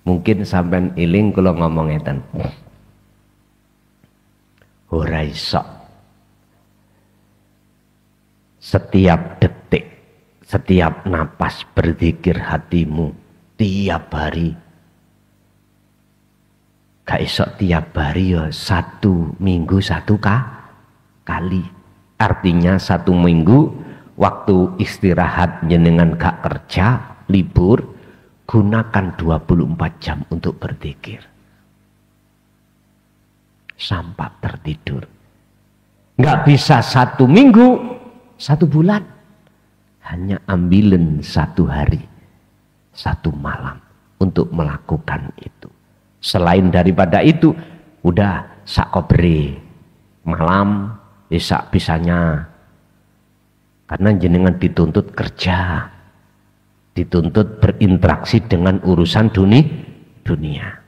Mungkin sampean iling kula ngomong ngeten. Ora iso. Setiap detik, setiap napas berzikir hatimu tiap hari. Gak iso tiap hari ya, 1 minggu 1 kali. Artinya 1 minggu waktu istirahat jenengan gak kerja, libur, gunakan 24 jam untuk berzikir. Sampai tertidur. Nggak bisa 1 minggu, 1 bulan. Hanya ambilin 1 hari, 1 malam untuk melakukan itu. Selain daripada itu, udah sakobre malam, sak bisanya. Karena jenengan dituntut kerja, dituntut berinteraksi dengan urusan dunia.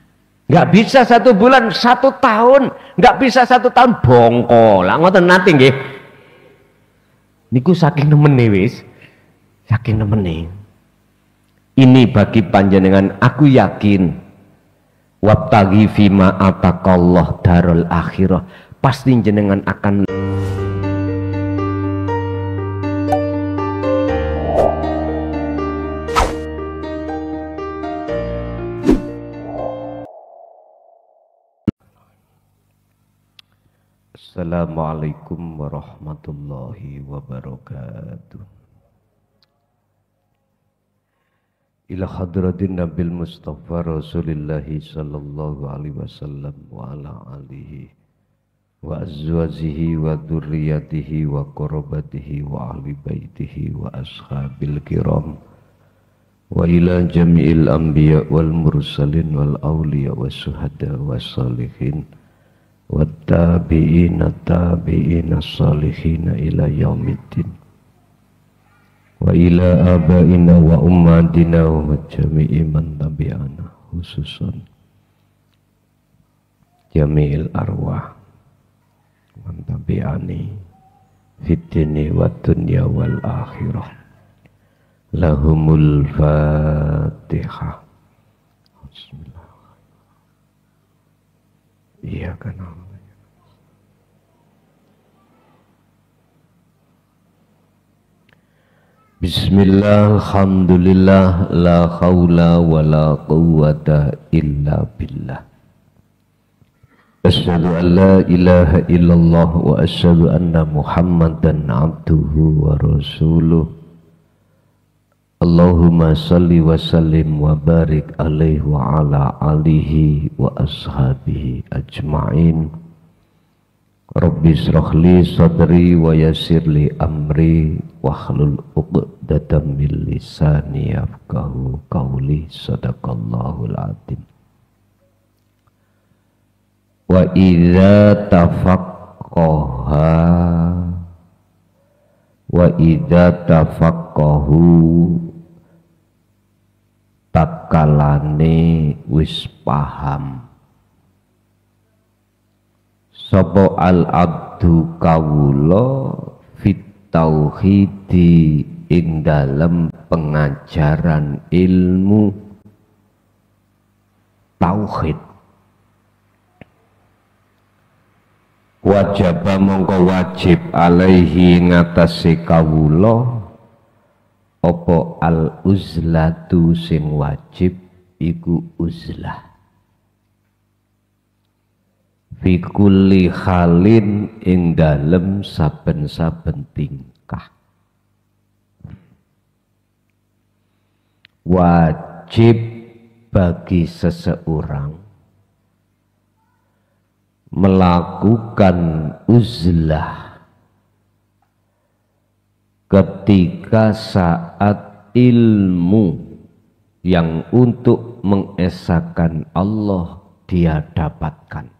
Nggak bisa 1 bulan, 1 tahun, nggak bisa 1 tahun bongko lah ngoten nate nggih. Niku saking nemene wis, saking nemene. Ini bagi panjenengan aku yakin wabtaghi fima atakallah darul akhirah, pasti jenengan akan Assalamualaikum warahmatullahi wabarakatuh. Ila hadratin Nabil Mustafa Rasulillahi sallallahu alaihi wasallam wa ala alihi wa azwajihi wa dzurriyyatihi wa qurabatihi wa ahli baitihi wa ashabil kiram wa ila jami'il anbiya wal mursalin wal awliya was syuhada was salihin wattabi'ina tabi'ina salihina ila yaumiddin wa ila abaina wa ummatina wa jami'i man tabi'ana khususan jami'il arwah man tabi'ani fid dini wa dunya wal akhirah lahumul fatihah. Bismillah. Iya kan. Bismillah, alhamdulillah, la khawla wa la quwwata illa billah. Asyhadu an la ilaha illallah wa asyhadu anna Muhammadan abduhu wa rasuluh. Allahumma salli wa sallim wa barik alaihi wa ala alihi wa ashabihi ajma'in. Rabbi shrah li sadri wa yassir li amri wahlul 'uqdatam min lisani yafqahu qawli. Sadaqallahul azim. Wa idza tafaqqahu takalane wis paham sapa al abdu kawula fit tauhidi ing dalem pengajaran ilmu tauhid, wajaba mongko wajib alaihi ngatasi kawula apa al uzlatu sing wajib iku uzlah fi kulli halin ing dalem saben-saben tingkah. Wajib bagi seseorang melakukan uzlah ketika saat ilmu yang untuk mengesahkan Allah dia dapatkan.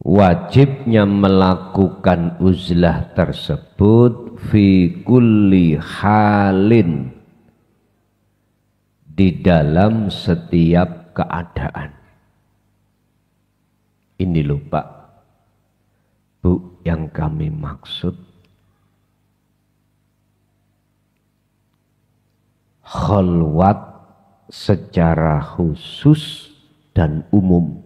Wajibnya melakukan uzlah tersebut fi kulli halin, di dalam setiap keadaan. Ini lho Pak, Bu, yang kami maksud khalwat secara khusus dan umum.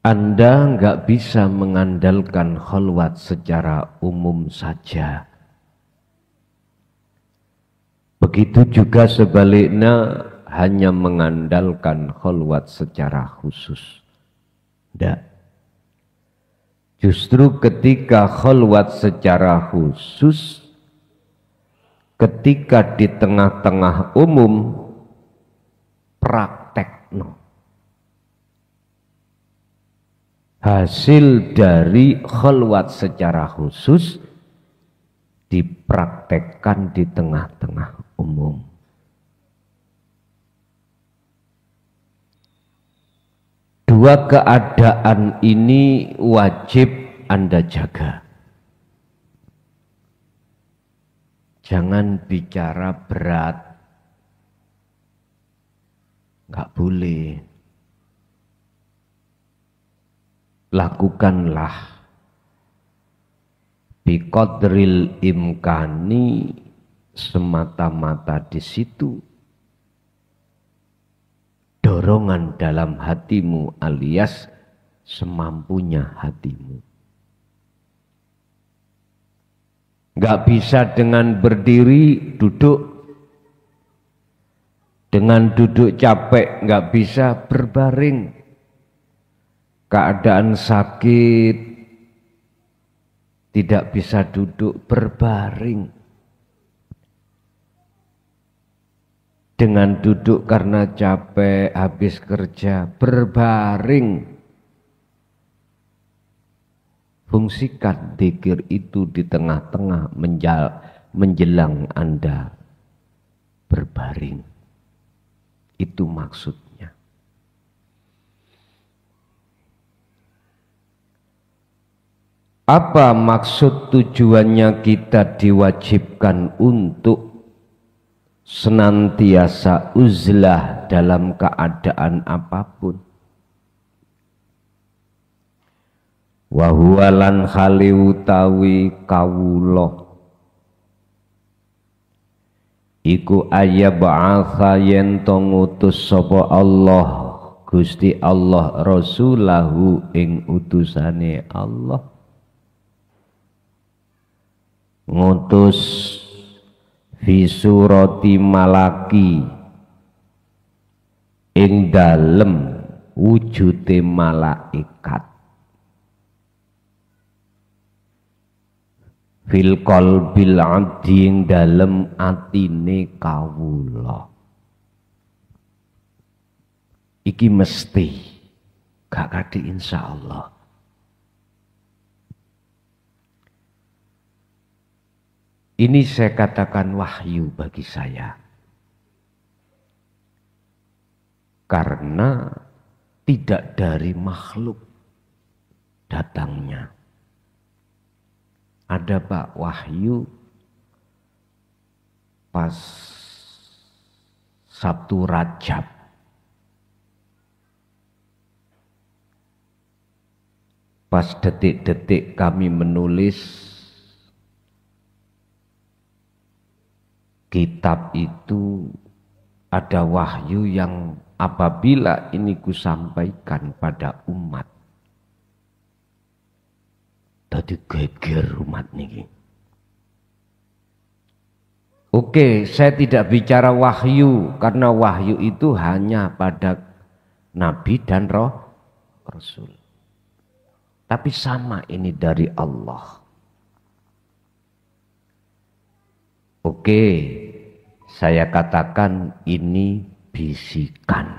Anda nggak bisa mengandalkan khalwat secara umum saja. Begitu juga sebaliknya hanya mengandalkan khalwat secara khusus. Tidak. Justru ketika khalwat secara khusus, ketika di tengah-tengah umum, praktekno. Hasil dari khalwat secara khusus dipraktekkan di tengah-tengah umum. Dua keadaan ini wajib Anda jaga. Jangan bicara berat, nggak boleh. Lakukanlah biqadril imkani, semata-mata di situ dorongan dalam hatimu alias semampunya hatimu. Nggak bisa dengan berdiri, duduk. Dengan duduk capek, nggak bisa berbaring. Keadaan sakit, tidak bisa duduk, berbaring. Dengan duduk karena capek, habis kerja, berbaring. Fungsikan dzikir itu di tengah-tengah menjelang Anda berbaring. Itu maksudnya. Apa maksud tujuannya kita diwajibkan untuk senantiasa uzlah dalam keadaan apapun? Wa huwa lan khali utawi kawula iku ayyab'atsa yen to ngutus sapa Allah Gusti Allah rasulahu ing utusane Allah, ngutus fi surati malaki ing dalem wujude malaikat, fil qalbil abdi ing dalem atine kawula. Iki mesti gak kadi insyaallah. Ini saya katakan wahyu bagi saya. Karena tidak dari makhluk datangnya. Ada Pak wahyu pas Sabtu Rajab. Pas detik-detik kami menulis kitab itu, ada wahyu yang apabila ini kusampaikan pada umat, tadi geger umat niki. Oke, saya tidak bicara wahyu karena wahyu itu hanya pada nabi dan rasul. Tapi sama ini dari Allah. Oke, saya katakan ini bisikan.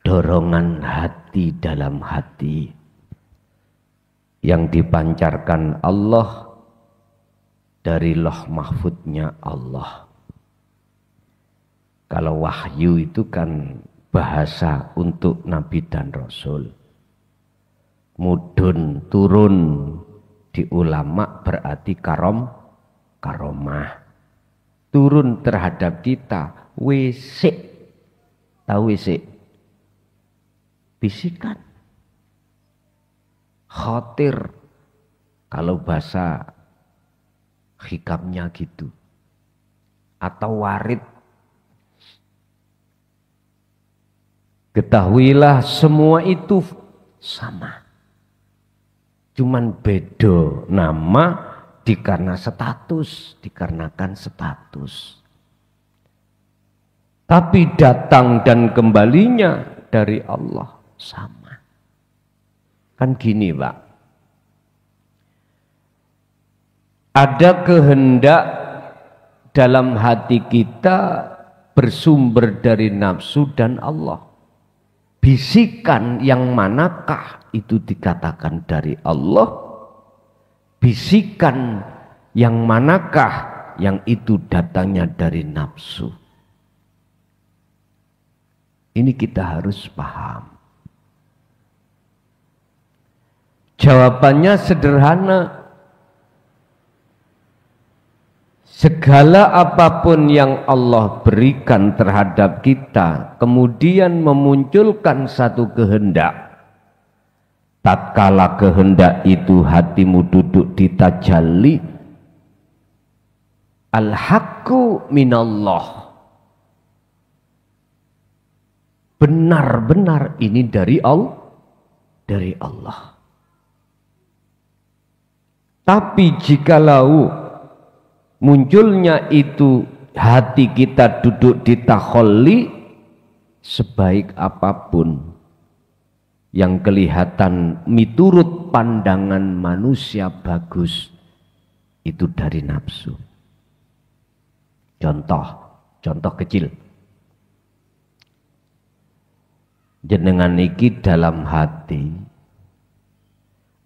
Dorongan hati dalam hati yang dipancarkan Allah dari loh mahfudnya Allah. Kalau wahyu itu kan bahasa untuk nabi dan rasul. Mudun turun di ulama berarti karomah. Turun terhadap kita, wisik. Tahu wisik? Bisikan. Khatir. Kalau bahasa hikamnya gitu. Atau warid. Ketahuilah semua itu sama. Cuman beda nama dikarenakan status. Tapi datang dan kembalinya dari Allah sama. Kan gini, Pak. Ada kehendak dalam hati kita bersumber dari nafsu dan Allah. Bisikan yang manakah itu dikatakan dari Allah? Bisikan yang manakah yang itu datangnya dari nafsu? Ini kita harus paham. Jawabannya sederhana. Segala apapun yang Allah berikan terhadap kita, kemudian memunculkan satu kehendak. Tatkala kehendak itu hatimu duduk di tajalli, al-haqqu minallah. Benar-benar ini dari Allah. Tapi jikalau munculnya itu hati kita duduk di takholli, sebaik apapun yang kelihatan miturut pandangan manusia bagus, itu dari nafsu. Contoh kecil. Jenengan iki dalam hati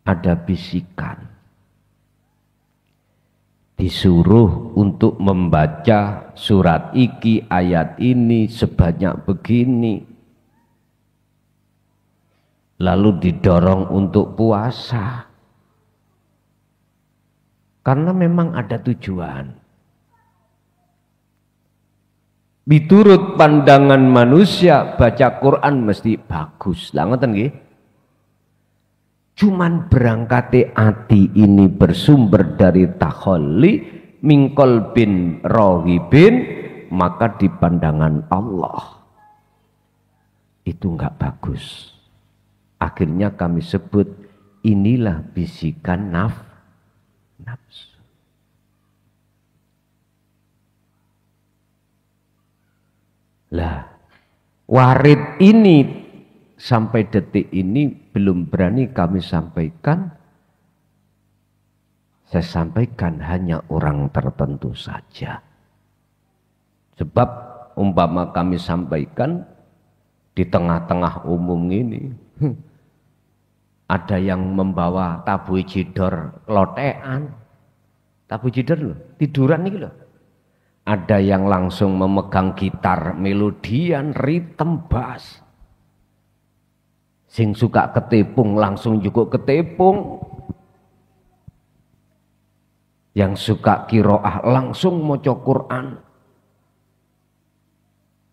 ada bisikan. Disuruh untuk membaca surat iki, ayat ini sebanyak begini. Lalu didorong untuk puasa. Karena memang ada tujuan. Miturut pandangan manusia, baca Quran mesti bagus. Lah ngoten nggih. Cuman berangkate ati ini bersumber dari takholli mingkol bin rohibin, maka di pandangan Allah itu enggak bagus. Akhirnya kami sebut inilah bisikan nafsu. Lah, warid ini sampai detik ini belum berani kami sampaikan. Saya sampaikan hanya orang tertentu saja. Sebab umpama kami sampaikan di tengah-tengah umum ini, ada yang membawa tabu jidor lotean. Tabu jidor loh, tiduran nih loh. Ada yang langsung memegang gitar melodian, ritem, bass. Sing suka ketepung langsung juga ketepung. Yang suka kiroah langsung maca Quran.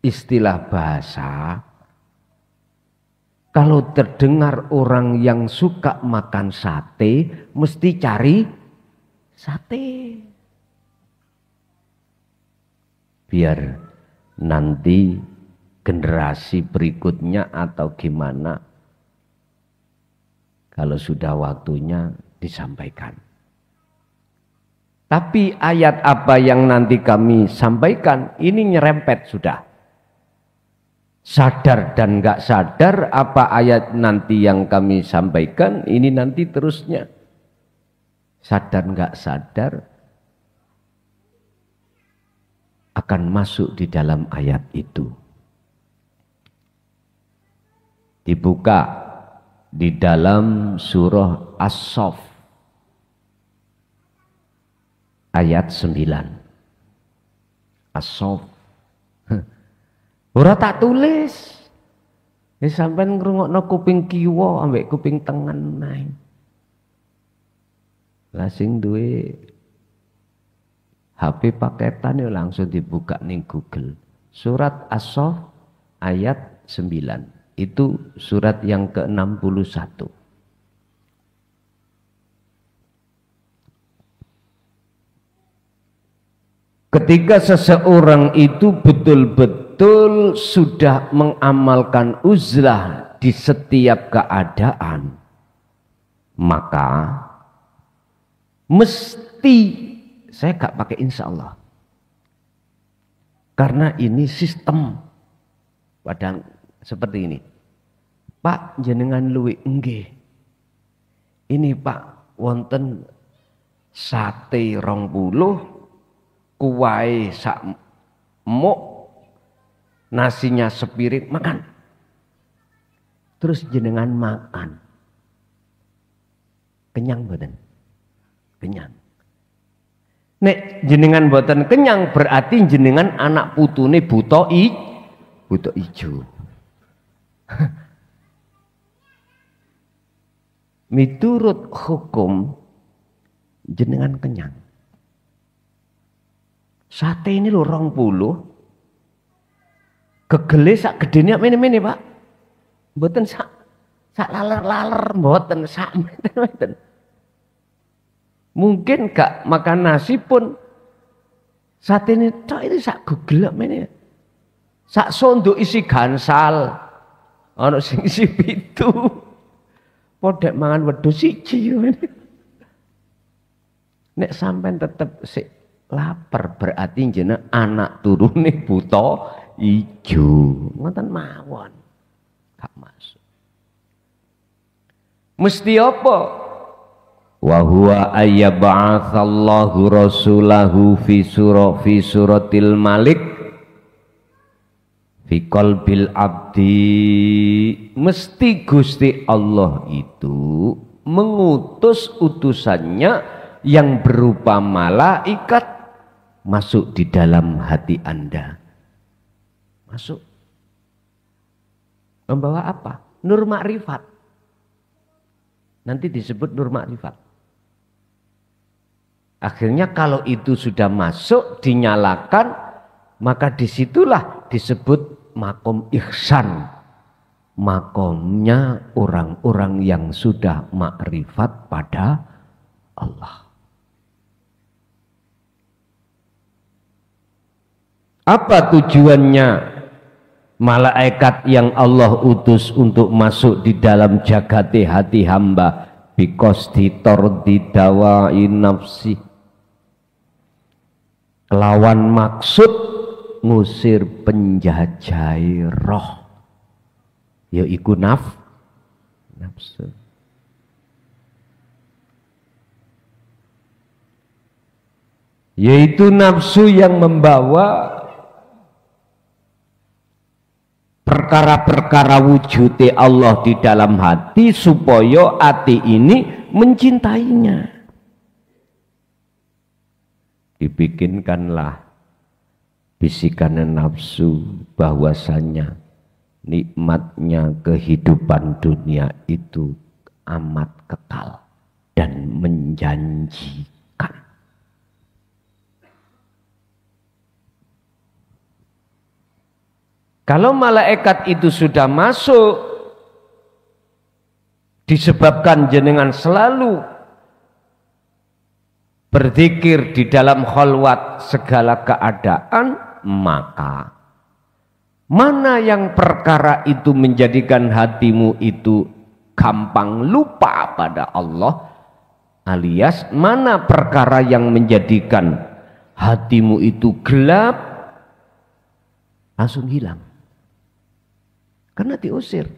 Istilah bahasa, kalau terdengar orang yang suka makan sate, mesti cari sate. Biar nanti generasi berikutnya atau gimana, kalau sudah waktunya disampaikan. Tapi ayat apa yang nanti kami sampaikan, ini nyerempet sudah. Sadar dan enggak sadar apa ayat nanti yang kami sampaikan, ini nanti terusnya. Sadar enggak sadar, akan masuk di dalam ayat itu. Dibuka di dalam surah As-Saff ayat 9. As-Saff. Ora tak tulis. Sampeyan ngrungokno kuping kiwa ambek kuping tengen nae. Lah sing duwe HP paketan ya langsung dibuka nih Google. Surat As-Saff ayat 9. Itu surat yang ke-61. Ketika seseorang itu betul-betul sudah mengamalkan uzlah di setiap keadaan, maka mesti, saya gak pakai insya Allah, karena ini sistem. Padahal seperti ini, Pak jenengan luwih nggih. Ini Pak wonten sate 20, kuwahe sak muk, nasinya sepiring, makan. Terus jenengan makan. Kenyang mboten? Kenyang. Nek jenengan mboten kenyang berarti jenengan anak putune buta ijo. Miturut hukum jenengan kenyang. Sate ini lho 20. Gegele sak gedene mene-mene, Pak. Mboten sak laler-laler, mboten sak meten-meten. Mungkin gak makan nasi pun sate ini tok ini sak gegelek mene. Sak sondok isi gansal, ana sing isi 7. Podek mangan wedhus siji. Nek sampean tetep sik lapar berarti jeneng anak turune buta ijo. Ngoten mawon. Gak masuk. Mesti apa? Wa huwa ayyab'atsallahu rasulahu fi suratil malik fi qalbil abdi. Mesti Gusti Allah itu mengutus utusannya yang berupa malaikat masuk di dalam hati Anda. Masuk. Membawa apa? Nur makrifat. Nanti disebut nur makrifat. Akhirnya kalau itu sudah masuk, dinyalakan, maka disitulah disebut makom ihsan, makomnya orang-orang yang sudah makrifat pada Allah. Apa tujuannya malaikat yang Allah utus untuk masuk di dalam jagate hati hamba? Bikosti tordi dawai nafsi, kelawan maksud ngusir penjajai roh, yaiku nafsu. Yaitu nafsu yang membawa perkara-perkara wujudnya Allah di dalam hati supaya hati ini mencintainya. Dibikinkanlah bisikan nafsu bahwasanya nikmatnya kehidupan dunia itu amat kekal dan menjanjikan. Kalau malaikat itu sudah masuk, disebabkan jenengan selalu berzikir di dalam khalwat segala keadaan, maka mana yang perkara itu menjadikan hatimu itu gampang lupa pada Allah, alias mana perkara yang menjadikan hatimu itu gelap, langsung hilang. Karena diusir.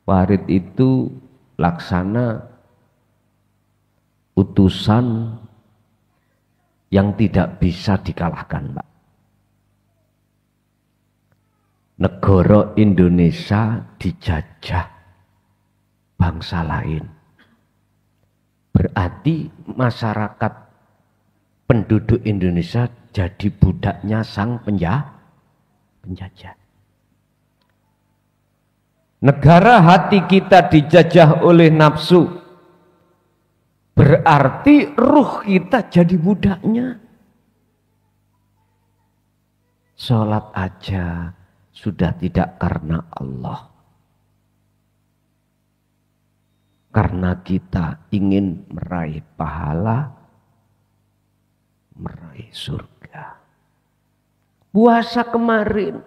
Warid itu laksana utusan yang tidak bisa dikalahkan, Pak. Negara Indonesia dijajah bangsa lain. Berarti masyarakat penduduk Indonesia jadi budaknya sang penjajah. Negara hati kita dijajah oleh nafsu, berarti ruh kita jadi budaknya. Sholat aja sudah tidak karena Allah, karena kita ingin meraih pahala, meraih surga. Puasa kemarin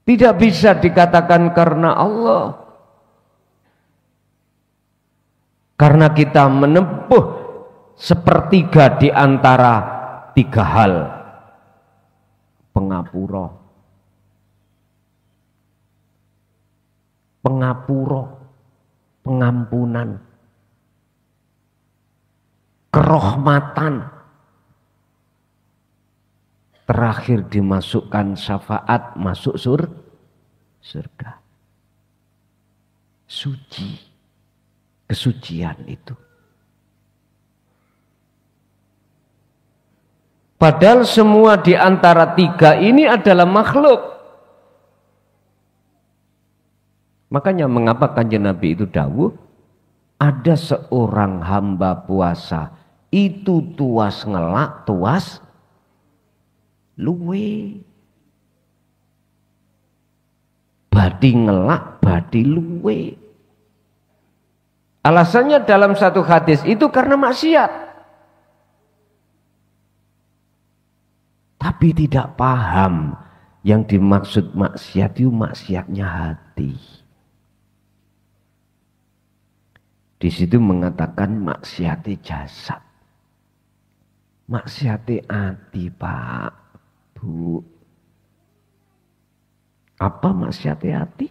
tidak bisa dikatakan karena Allah, karena kita menempuh sepertiga di antara tiga hal: pengapura, pengampunan, kerahmatan, terakhir dimasukkan syafaat, masuk surga. Suci, kesucian itu. Padahal semua di antara tiga ini adalah makhluk. Makanya mengapa Kanjeng Nabi itu dawuh, ada seorang hamba puasa itu tuas ngelak, tuas luwe. Badi ngelak, badi luwe. Alasannya dalam satu hadis itu karena maksiat. Tapi tidak paham yang dimaksud maksiat itu maksiatnya hati. Di situ mengatakan maksiati jasad. Maksiati hati, Pak, Bu. Apa maksiati hati?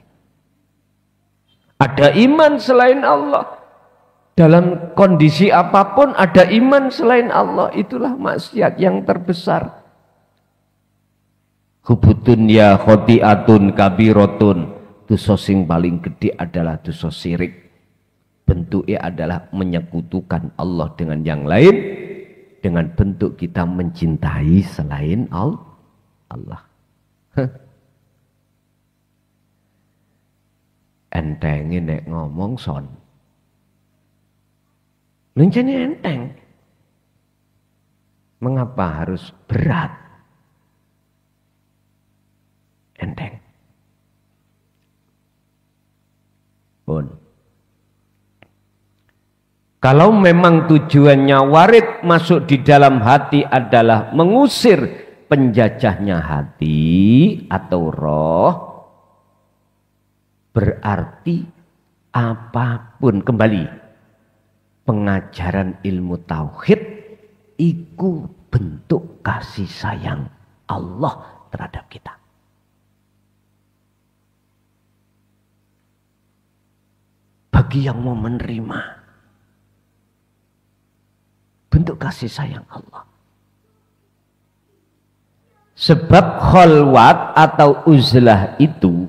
Ada iman selain Allah. Dalam kondisi apapun ada iman selain Allah. Itulah maksiat yang terbesar. Hubutun ya khotiatun kabirotun. Dosa sing paling gede adalah dosa syirik. Bentuknya adalah menyekutukan Allah dengan yang lain. Dengan bentuk kita mencintai selain Allah. Entengin nek ngomong son. Lencana enteng. Mengapa harus berat? Enteng. Pun. Kalau memang tujuannya warid masuk di dalam hati adalah mengusir penjajahnya hati atau roh, berarti apapun kembali pengajaran ilmu tauhid itu bentuk kasih sayang Allah terhadap kita. Bagi yang mau menerima bentuk kasih sayang Allah. Sebab khalwat atau uzlah itu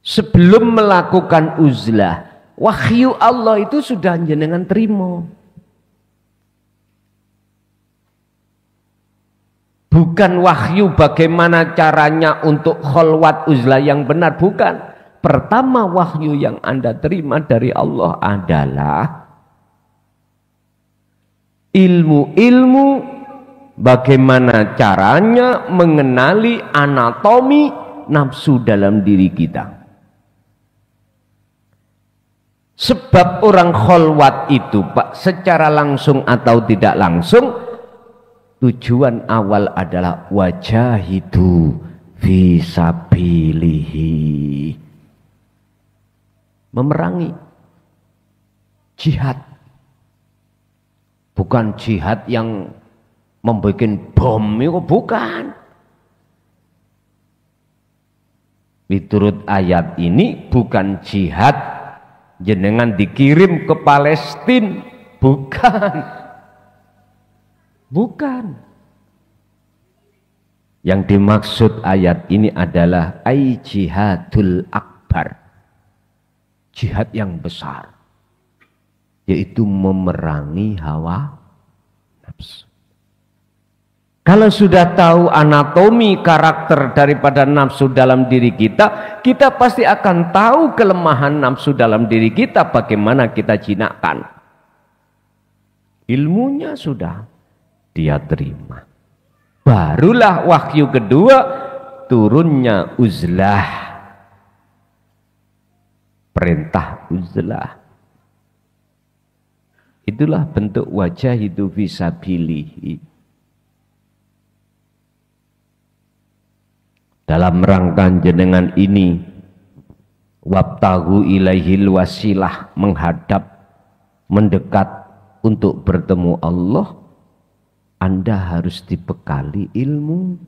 sebelum melakukan uzlah, wahyu Allah itu sudah jenengan terima. Bukan wahyu bagaimana caranya untuk khalwat uzlah yang benar, bukan. Pertama wahyu yang Anda terima dari Allah adalah ilmu-ilmu bagaimana caranya mengenali anatomi nafsu dalam diri kita. Sebab orang khalwat itu, Pak, secara langsung atau tidak langsung, tujuan awal adalah wajahidu fisabilihi, memerangi, jihad. Bukan jihad yang membuat bom itu, bukan. Menurut ayat ini bukan jihad jenengan dikirim ke Palestina, bukan. Bukan. Yang dimaksud ayat ini adalah ay jihadul akbar. Jihad yang besar. Yaitu memerangi hawa nafsu. Kalau sudah tahu anatomi karakter daripada nafsu dalam diri kita, kita pasti akan tahu kelemahan nafsu dalam diri kita, bagaimana kita jinakkan. Ilmunya sudah dia terima. Barulah wahyu kedua, turunnya uzlah. Perintah uzlah. Itulah bentuk wajah itu fisabilihi. Dalam rangka jenengan ini wabtahu ilaihil wasilah, menghadap, mendekat untuk bertemu Allah, Anda harus dibekali ilmu.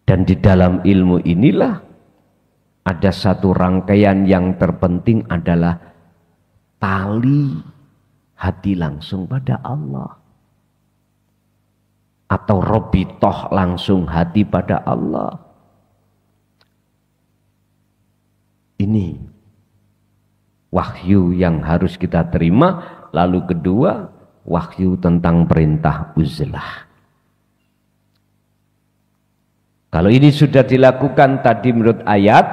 Dan di dalam ilmu inilah ada satu rangkaian yang terpenting adalah tali hati langsung pada Allah. Atau robitoh langsung hati pada Allah. Ini wahyu yang harus kita terima. Lalu kedua, wahyu tentang perintah uzlah. Kalau ini sudah dilakukan tadi menurut ayat,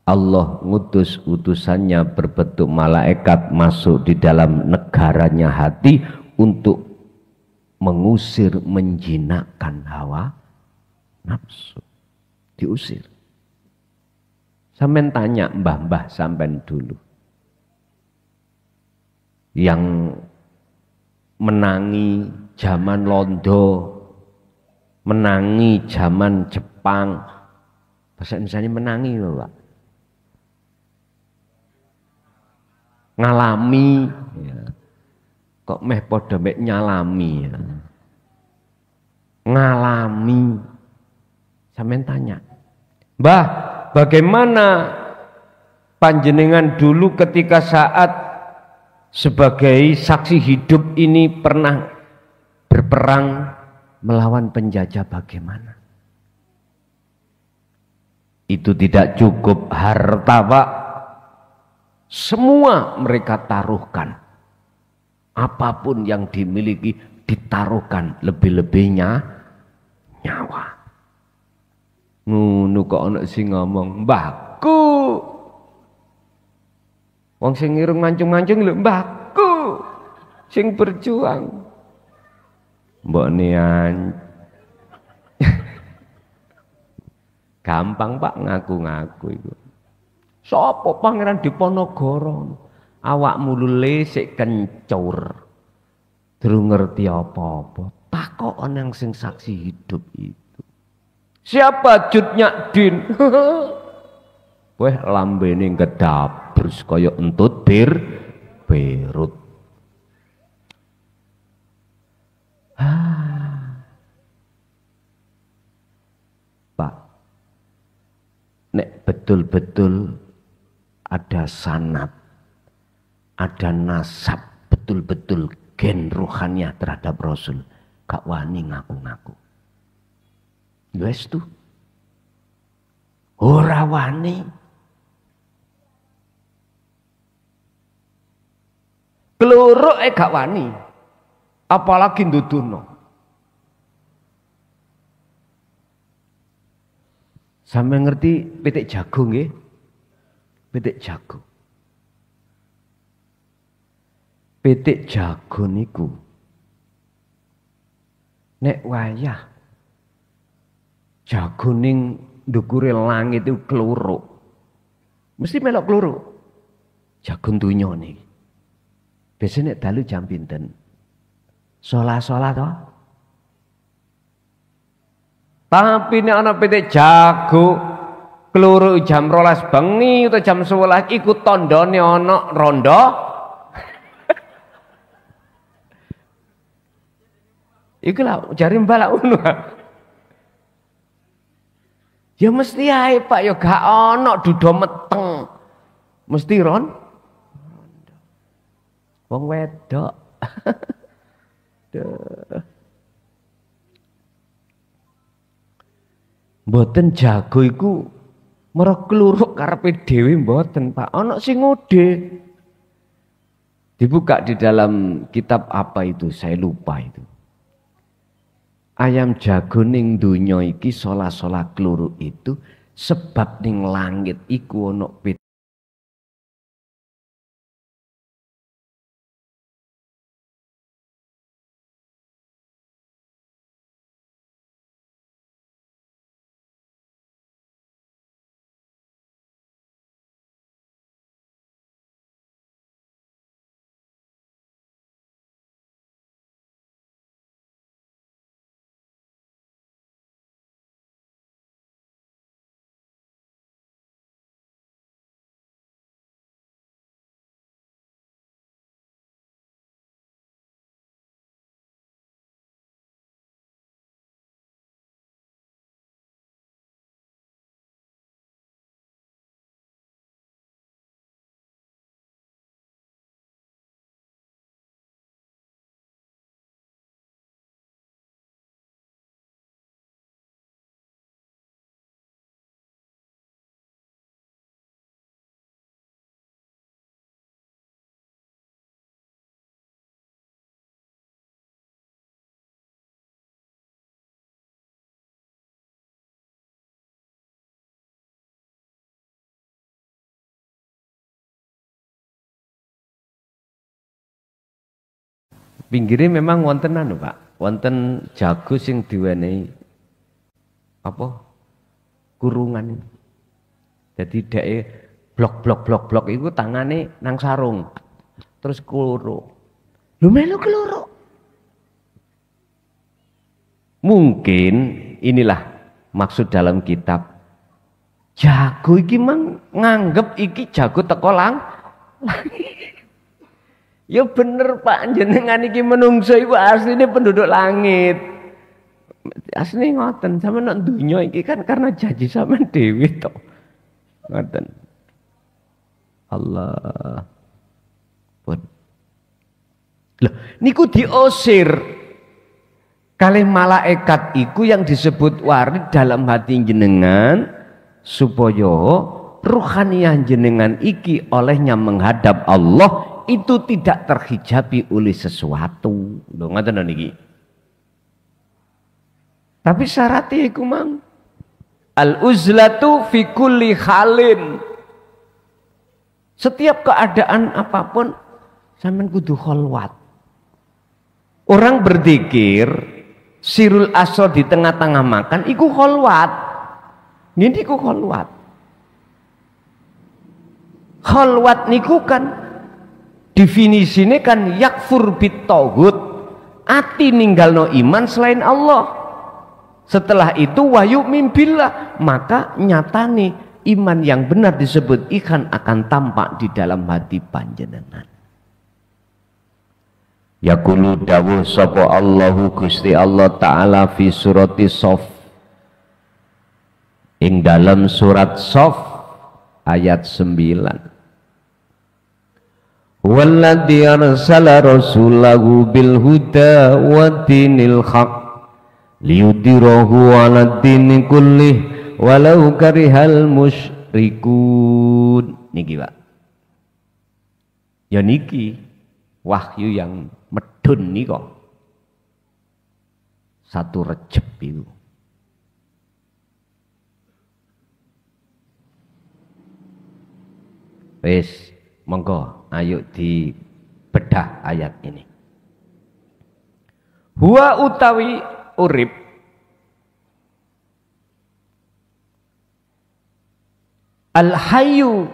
Allah ngutus utusannya berbentuk malaikat masuk di dalam negaranya hati untuk mengusir, menjinakkan hawa nafsu. Diusir. Sampean tanya mbah-mbah sampean dulu, yang menangi zaman Londo, menangi zaman Jepang, bahasa Indonesia menangi loh Pak, ngalami ya. Kok meh podo mek nyalami ya. Ngalami. Sampeyan tanya, Mbah, bagaimana panjenengan dulu ketika saat sebagai saksi hidup ini pernah berperang melawan penjajah, bagaimana? Itu tidak cukup harta Pak, semua mereka taruhkan. Apapun yang dimiliki ditaruhkan, lebih-lebihnya nyawa. Ngono kok ana sing ngomong, "Mbahku." Wong sing irung mancung-mancung lho, "Mbahku." Sing berjuang. Mbok nian. Gampang Pak ngaku-ngaku itu. Sopo Pangeran Diponegoro? Awakmu lule sik kencur. Durung ngerti apa-apa. Takon yang sing saksi hidup itu. Siapa Judnya Din? Weh lambene gedabrus kaya entut berut. Pak, nek betul-betul ada sanad, ada nasab, betul-betul gen ruhaniah terhadap Rasul, gak wani ngaku-ngaku. Wes tuh ora wani. Keluruk gak wani, apalagi nduduno. Sampai ngerti pitik jagung nggih? Pitik jagung. Pitik jago niku nek wayah jago ning ndukure langit itu kluruk, mesti melok kluruk. Jago donya niki biasane nek dalu jam pinten? Salat toh. Tapi nek ana pitik jago kluruk jam 12 bengi atau jam 11 iku tandane ana rondo. Iku lah jari mbalak ngono. Ya mesti ae Pak, ya gak ana duda meteng. Mesti rondo. Wong wedok. Duh. Mboten jago iku merok kluruk karepe dhewe mboten Pak. Ana sing ngode. Dibuka di dalam kitab apa itu? Saya lupa itu. Ayam jago ning donya iki sola-sola kluruk itu sebab ning langit iku ana Pinggire memang wonten anu, Pak. Wonten jago sing diwenehi apa? Kurungan. Jadi dheke blok iku tangane nang sarung. Terus kloro. Lho melu kloro. Mungkin inilah maksud dalam kitab. Jago iki mang nganggep iki jago teko lang. Ya bener Pak, jenengan iki menungso iku asline penduduk langit. Asline ngoten, sampeyan nek donya iki kan karena janji sampean dhewe to. Ngoten. Allah. Pun. Loh, niku diusir. Kalih malaikat iku yang disebut warid dalam hati jenengan supaya ruhaniyah jenengan iki olehnya menghadap Allah itu tidak terhijabi oleh sesuatu. Lho ngoten niki. Tapi syaratnya iku mang al-uzlatu fi kulli halin. Setiap keadaan apapun sampean kudu kholwat. Orang berzikir sirul asro di tengah-tengah makan iku kholwat. Ini iku kholwat. Kholwat niku kan definisine kan yakfur bit tauhid. Ati ninggalno iman selain Allah. Setelah itu wahyu mimbillah, maka nyatane iman yang benar disebut ikan akan tampak di dalam hati panjenengan. Yaqulu dawuh sapa Allahu Gusti Allah taala fi surati Shaff. Ing dalam surat Shaff ayat 9. Walladzi arsala rasulahu bil huda wa dinil haqq liyudhirahu 'ala dini kullih walau karihal musyrikun. Niki Pak. Ya niki wahyu yang medun nika. 1 Rejab itu. Wis, monggo ayo dibedah ayat ini. Huwa utawi urip al-hayyu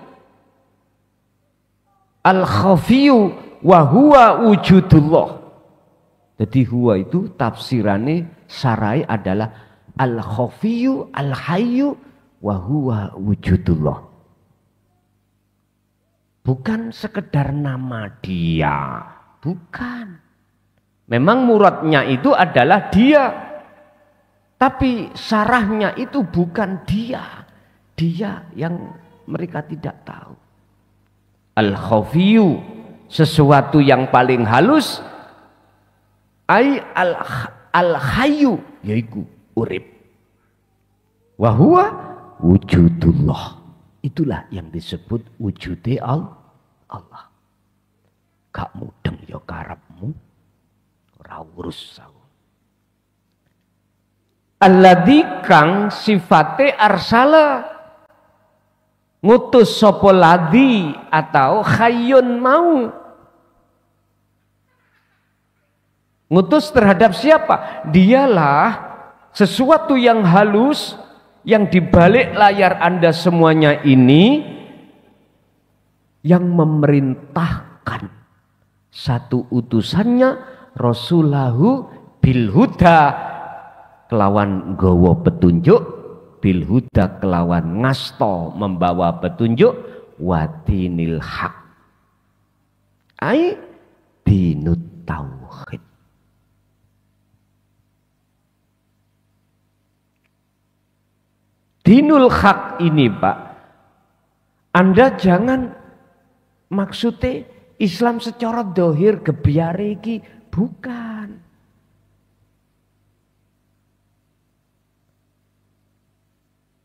al-khafiyu wa huwa wujudullah. Jadi huwa itu tafsirannya sarai adalah al-khafiyu al-hayyu wa huwa wujudullah. Bukan sekedar nama dia, bukan. Memang muradnya itu adalah dia, tapi sarahnya itu bukan dia. Dia yang mereka tidak tahu. Al-khafiyu, sesuatu yang paling halus. Al-hayyu, yaitu urip. Wahuwa wujudullah. Itulah yang disebut wujude Allah. Gak mudeng ya karepmu, ora urus aku. Alladzi kang sifate arsala ngutus sapa ladzi atau khayyun mau. Ngutus terhadap siapa? Dialah sesuatu yang halus yang dibalik layar Anda semuanya ini yang memerintahkan satu utusannya rasulahu bil huda kelawan gawa petunjuk, bil huda kelawan ngasto membawa petunjuk, watinil haq ai dinut tauhid. Dinul haq ini Pak, Anda jangan maksudnya Islam secara dohir gebyare iki, bukan.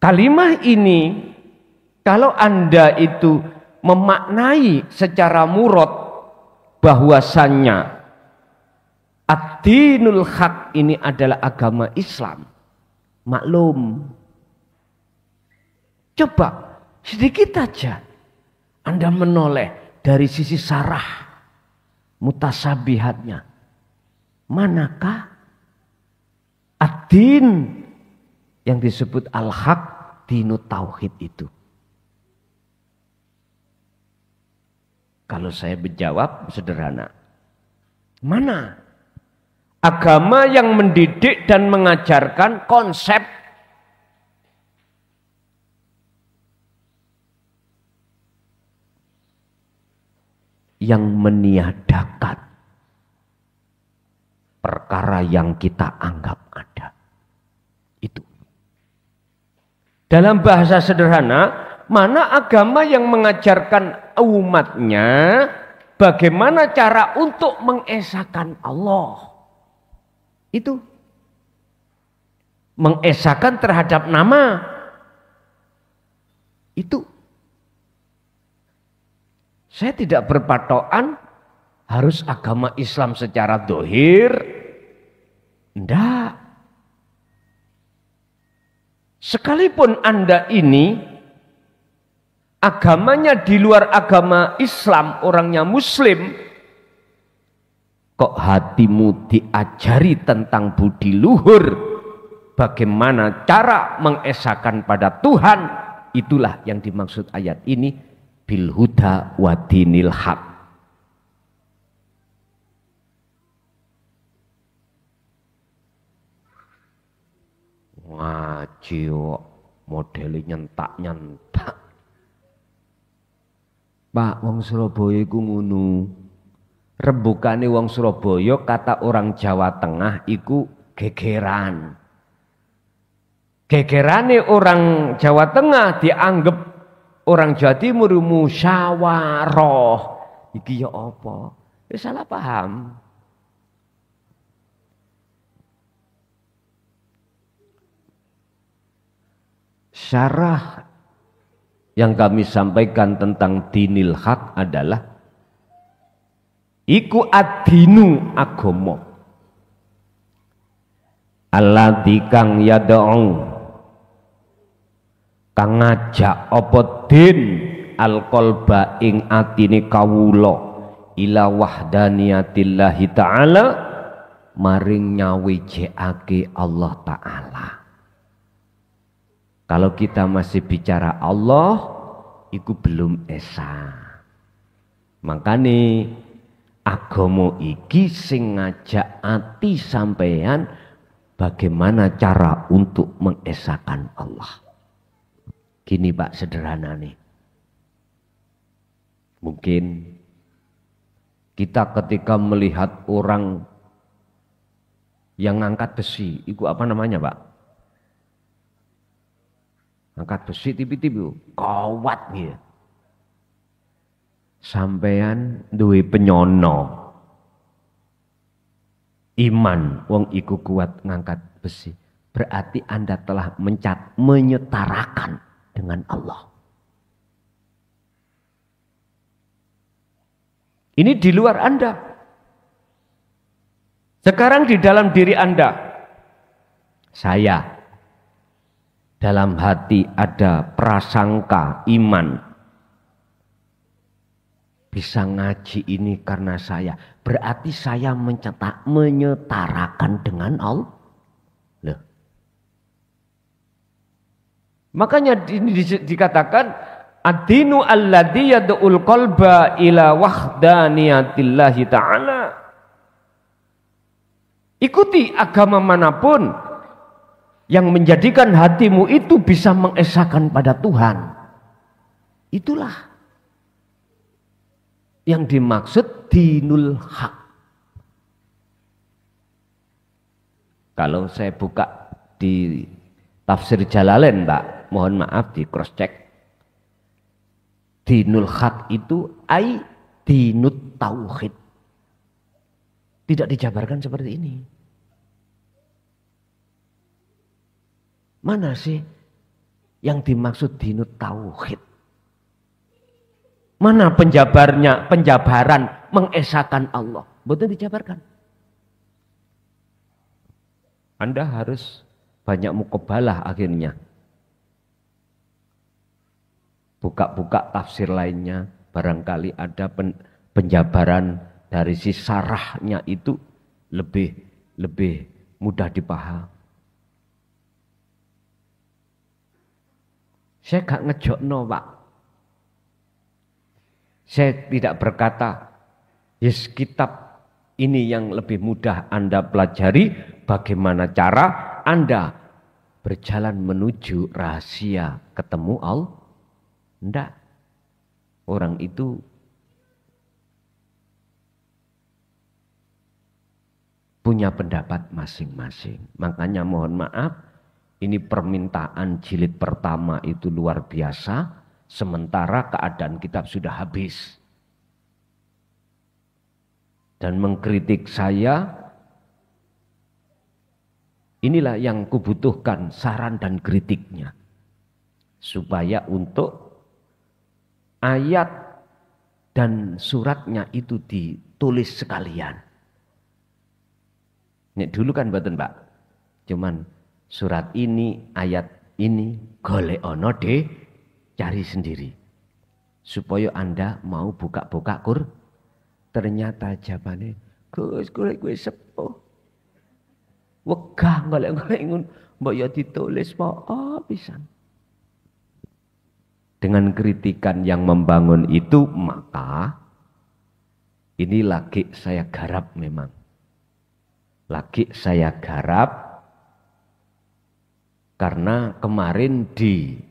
Kalimah ini kalau Anda itu memaknai secara murad bahwasannya ad-dinul haq ini adalah agama Islam, maklum. Coba sedikit aja Anda menoleh dari sisi sarah mutasabihatnya. Manakah ad-din yang disebut al-haq, dinut tauhid itu? Kalau saya menjawab sederhana. Mana agama yang mendidik dan mengajarkan konsep yang meniadakan perkara yang kita anggap ada? Itu. Dalam bahasa sederhana, mana agama yang mengajarkan umatnya bagaimana cara untuk mengesahkan Allah? Itu. Mengesahkan terhadap nama. Itu. Saya tidak berpatokan harus agama Islam secara dohir. Enggak. Sekalipun Anda ini agamanya di luar agama Islam, orangnya Muslim, kok hatimu diajari tentang budi luhur, bagaimana cara mengesahkan pada Tuhan, itulah yang dimaksud ayat ini, bil huda wa dinil haq. Ngaji modeli nyentak-nyentak. Pak, wong Surabaya iku ngono. Rembukane wong Surabaya kata orang Jawa Tengah iku gegeran. Gegerane orang Jawa Tengah dianggap orang Jawa Timur musyawarah. Iki ya apa? Ya salah paham. Syarah yang kami sampaikan tentang dinil haq adalah iku ad-dinu agama alladzi kang yad'u kang ngajak apa din al-qalba ing atine kawula ila wahdaniyatillahi ta'ala maring nyawijekake Allah Ta'ala. Kalau kita masih bicara Allah, itu belum esa. Makanya agama iki sing ngajak ati sampeyan bagaimana cara untuk mengesahkan Allah. Gini Pak, sederhana nih. Mungkin kita ketika melihat orang yang ngangkat besi, itu apa namanya Pak? Angkat besi tipi-tipi, kawat ya. Sampean duwe penyono. Iman wong iku kuat ngangkat besi. Berarti Anda telah menyetarakan dengan Allah. Ini di luar Anda. Sekarang di dalam diri Anda. Saya. Dalam hati ada prasangka iman. Bisa ngaji ini karena saya. Berarti saya menyetarakan dengan Allah. Loh. Makanya dikatakan ad-dinu alladzi yad'ul qalba ila wahdaniyatillahi ta'ala. Ikuti agama manapun yang menjadikan hatimu itu bisa mengesahkan pada Tuhan. Itulah yang dimaksud dinul haq. Kalau saya buka di tafsir Jalalain Pak, mohon maaf di cross check. Dinul haq itu ai dinut tauhid. Tidak dijabarkan seperti ini. Mana sih yang dimaksud dinut tauhid? Mana penjabaran mengesahkan Allah? Betul dijabarkan. Anda harus banyak mukobalah akhirnya. Buka-buka tafsir lainnya, barangkali ada penjabaran dari si sarahnya itu lebih mudah dipaham. Saya gak ngejokno, Pak. Saya tidak berkata, yes, kitab ini yang lebih mudah Anda pelajari, bagaimana cara Anda berjalan menuju rahasia ketemu Allah. Enggak. Orang itu punya pendapat masing-masing. Makanya mohon maaf, ini permintaan jilid pertama itu luar biasa, sementara keadaan kitab sudah habis. Dan mengkritik saya, inilah yang kubutuhkan saran dan kritiknya. Supaya untuk ayat dan suratnya itu ditulis sekalian. Ini dulu kan mboten, Pak. Cuman surat ini, ayat ini, golek ono deh, cari sendiri. Supaya Anda mau buka-buka ternyata jawabannya, Gus, golek gue sepuh. Wegah golek-golek ngun, mbok ya ditulis po, pisan. Dengan kritikan yang membangun itu, maka ini lagi saya garap memang. Lagi saya garap karena kemarin di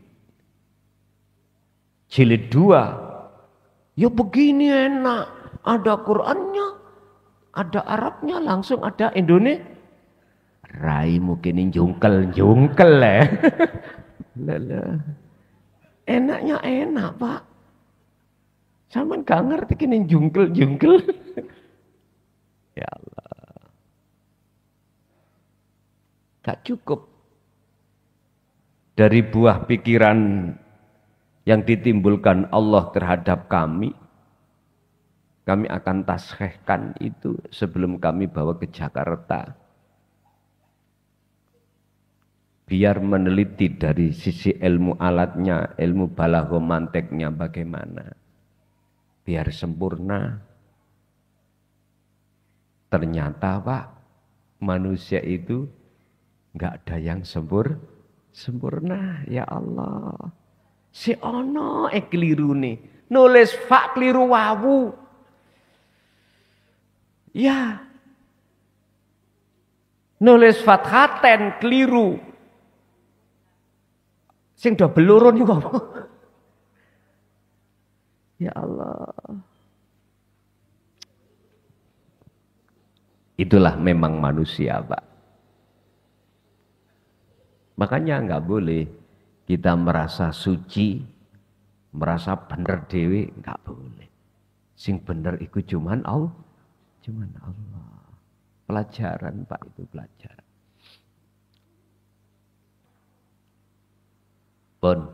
jilid 2, ya begini enak, ada Qur'annya, ada Arabnya, langsung ada Indonesia. Rai mungkin jungkel ya. Enaknya enak, Pak. Sampeyan gak ngerti kini jungkel. Ya Allah. Gak cukup. Dari buah pikiran yang ditimbulkan Allah terhadap kami akan taskhihkan itu sebelum kami bawa ke Jakarta. Biar meneliti dari sisi ilmu alatnya, ilmu balaghah manteknya bagaimana. Biar sempurna. Ternyata, Pak, manusia itu enggak ada yang sempurna, ya Allah. Si ono keliru nih, nulis fa keliru wawu. Ya. Nulis fathaten keliru. Sing do belurun iku apa? Ya Allah. Itulah memang manusia, Pak. Makanya enggak boleh kita merasa suci, merasa bener dewe, enggak boleh. Sing bener iku cuman Allah. Pelajaran, Pak, itu pelajaran. Pun.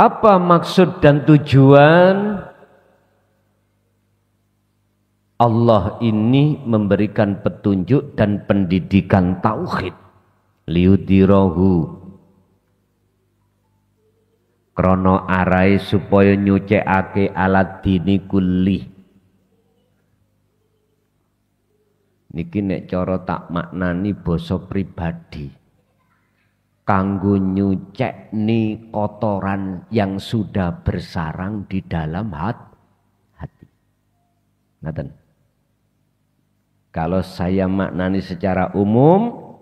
Apa maksud dan tujuan Allah ini memberikan petunjuk dan pendidikan tauhid? Liudirahu, krono arai supaya nyucekake alat dini kulli. Niki nek cara tak maknani basa pribadi. Kanggo nyucekni kotoran yang sudah bersarang di dalam hati. Ngaten. Kalau saya maknani secara umum,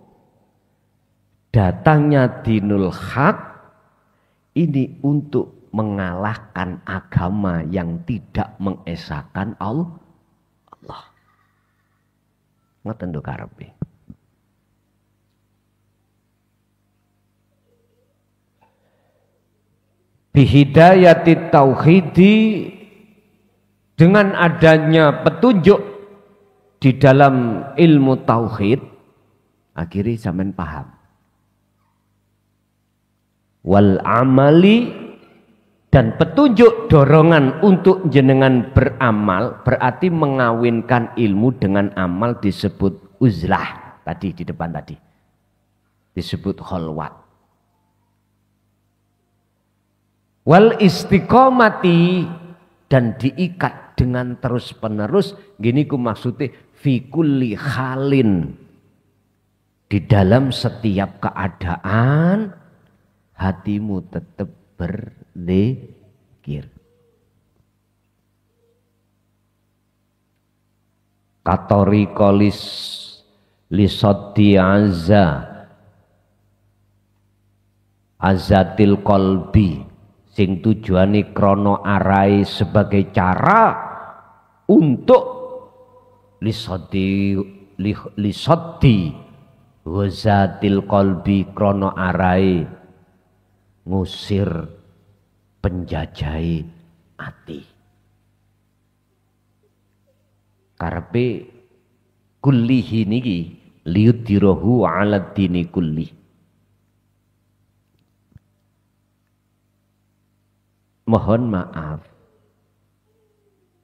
datangnya dinul haq ini untuk mengalahkan agama yang tidak mengesahkan Allah. Ngoten lho karepe. Bihidayati tauhidi, dengan adanya petunjuk di dalam ilmu tauhid, akhirnya sampean paham. Wal amali, dan petunjuk dorongan untuk jenengan beramal, berarti mengawinkan ilmu dengan amal disebut uzlah tadi di depan tadi. Disebut kholwat. Wal istiqomati, dan diikat dengan terus penerus, gini ku maksudnya fi kulli halin, di dalam setiap keadaan hatimu tetap berzikir. Katori kolis lisodi azatil kolbi, sing tujuane krono arai sebagai cara untuk lisodi wazatil kolbi, krono arai ngusir penjajai ati. Karepe kullihi niki liyudirahu ala dini kulli. Mohon maaf,